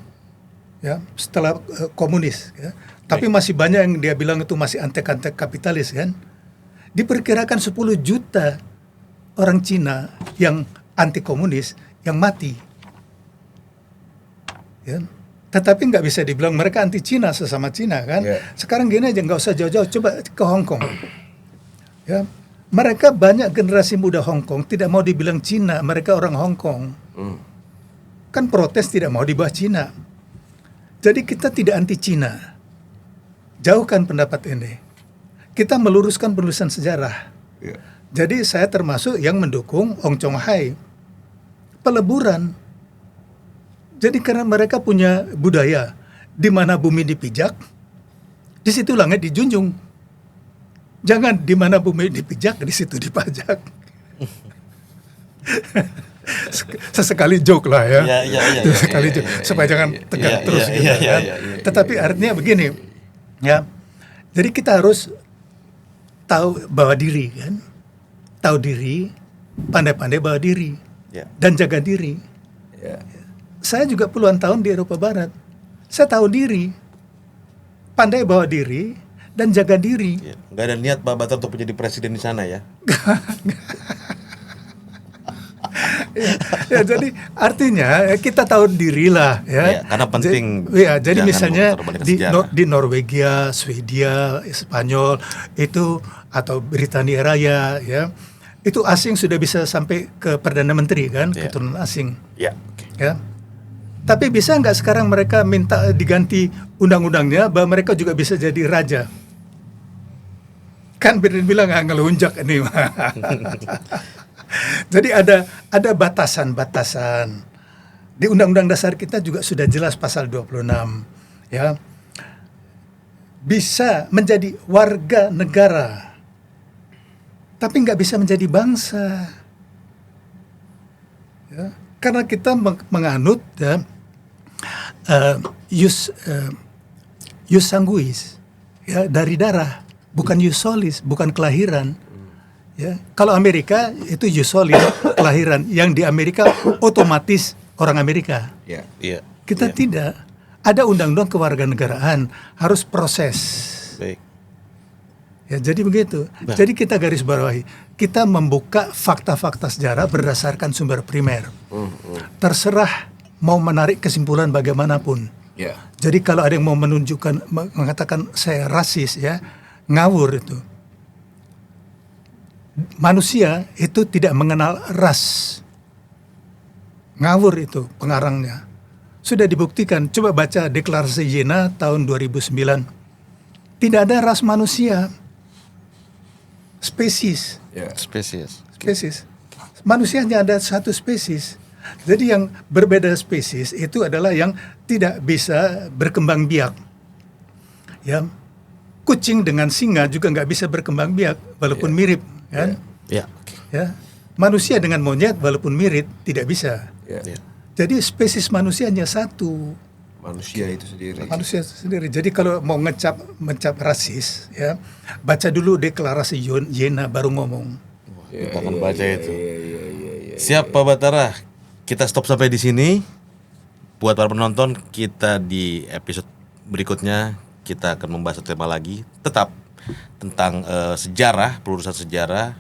ya, setelah komunis. Ya. Tapi masih banyak yang dia bilang itu masih antek-antek kapitalis kan. Diperkirakan 10 juta orang Cina yang anti komunis yang mati, ya. Tetapi nggak bisa dibilang mereka anti Cina, sesama Cina kan. Yeah. Sekarang gini aja, nggak usah jauh-jauh, coba ke Hong Kong, ya. Mereka banyak generasi muda Hong Kong tidak mau dibilang Cina, mereka orang Hong Kong. Kan protes tidak mau dibahas Cina. Jadi kita tidak anti Cina, jauhkan pendapat ini. Kita meluruskan penulisan sejarah. Yeah. Jadi saya termasuk yang mendukung Ong Chong Hai. Peleburan. Jadi karena mereka punya budaya di mana bumi dipijak, di situ langit dijunjung. Jangan di mana bumi dipijak, di situ dipajak. Sesekali joke lah ya. Sesekali joke supaya jangan tegang terus gitu kan. Tetapi artinya begini, ya. Jadi kita harus tahu bawa diri kan. Tahu diri, pandai-pandai bawa diri. Dan jaga diri. Saya juga puluhan tahun di Eropa Barat. Saya tahu diri, pandai bawa diri, dan jaga diri. Nggak ada niat Pak Batar untuk menjadi presiden di sana ya? Ya, jadi artinya kita tahu diri lah ya. Karena penting. Jadi misalnya di Norwegia, Swedia, Spanyol itu atau Britania Raya ya. Itu asing sudah bisa sampai ke Perdana Menteri kan, keturunan asing. Ya. Tapi bisa nggak sekarang mereka minta diganti undang-undangnya bahwa mereka juga bisa jadi raja? Kan bilang ngelunjak ini. Jadi ada batasan-batasan. Di Undang-Undang Dasar kita juga sudah jelas pasal 26. Ya. Bisa menjadi warga negara tapi nggak bisa menjadi bangsa. Ya, karena kita menganut ya, ius sanguis, ya, dari darah, bukan ius solis, bukan kelahiran. Ya, kalau Amerika itu ius solis, kelahiran. Yang di Amerika otomatis orang Amerika. Ya. Iya. Kita tidak. Ada undang-undang kewarganegaraan, harus proses. Baik. Ya, jadi begitu. Jadi kita garis bawahi, kita membuka fakta-fakta sejarah berdasarkan sumber primer. Terserah mau menarik kesimpulan bagaimanapun. Ya. Jadi kalau ada yang mau menunjukkan, mengatakan saya rasis, ya, ngawur itu. Manusia itu tidak mengenal ras. Ngawur itu pengarangnya. Sudah dibuktikan. Coba baca Deklarasi Jena tahun 2009. Tidak ada ras manusia. Spesies. Ya. Spesies. Spesies. Manusia hanya ada satu spesies. Jadi yang berbeda spesies itu adalah yang tidak bisa berkembang biak. Ya, kucing dengan singa juga nggak bisa berkembang biak walaupun mirip, kan? Ya. Oke. Ya, manusia dengan monyet walaupun mirip tidak bisa. Ya. Ya. Jadi spesies manusia hanya satu. Manusia itu sendiri. Manusia sendiri. Jadi kalau mau mencap rasis, ya, baca dulu Deklarasi Jena baru ngomong. Kita akan baca itu. Siap Pak Batara. Kita stop sampai di sini. Buat para penonton, kita di episode berikutnya kita akan membahas satu tema lagi, tetap tentang sejarah, pelurusan sejarah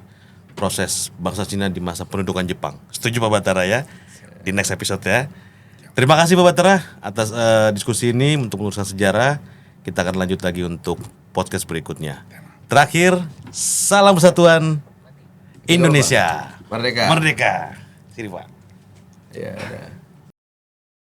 proses bangsa Cina di masa pendudukan Jepang. Setuju Pak Batara ya? Di next episode ya. Terima kasih Pak Batara atas diskusi ini untuk pelurusan sejarah. Kita akan lanjut lagi untuk podcast berikutnya. Terakhir, salam persatuan Indonesia. Merdeka. Merdeka. Sini Pak. Ya.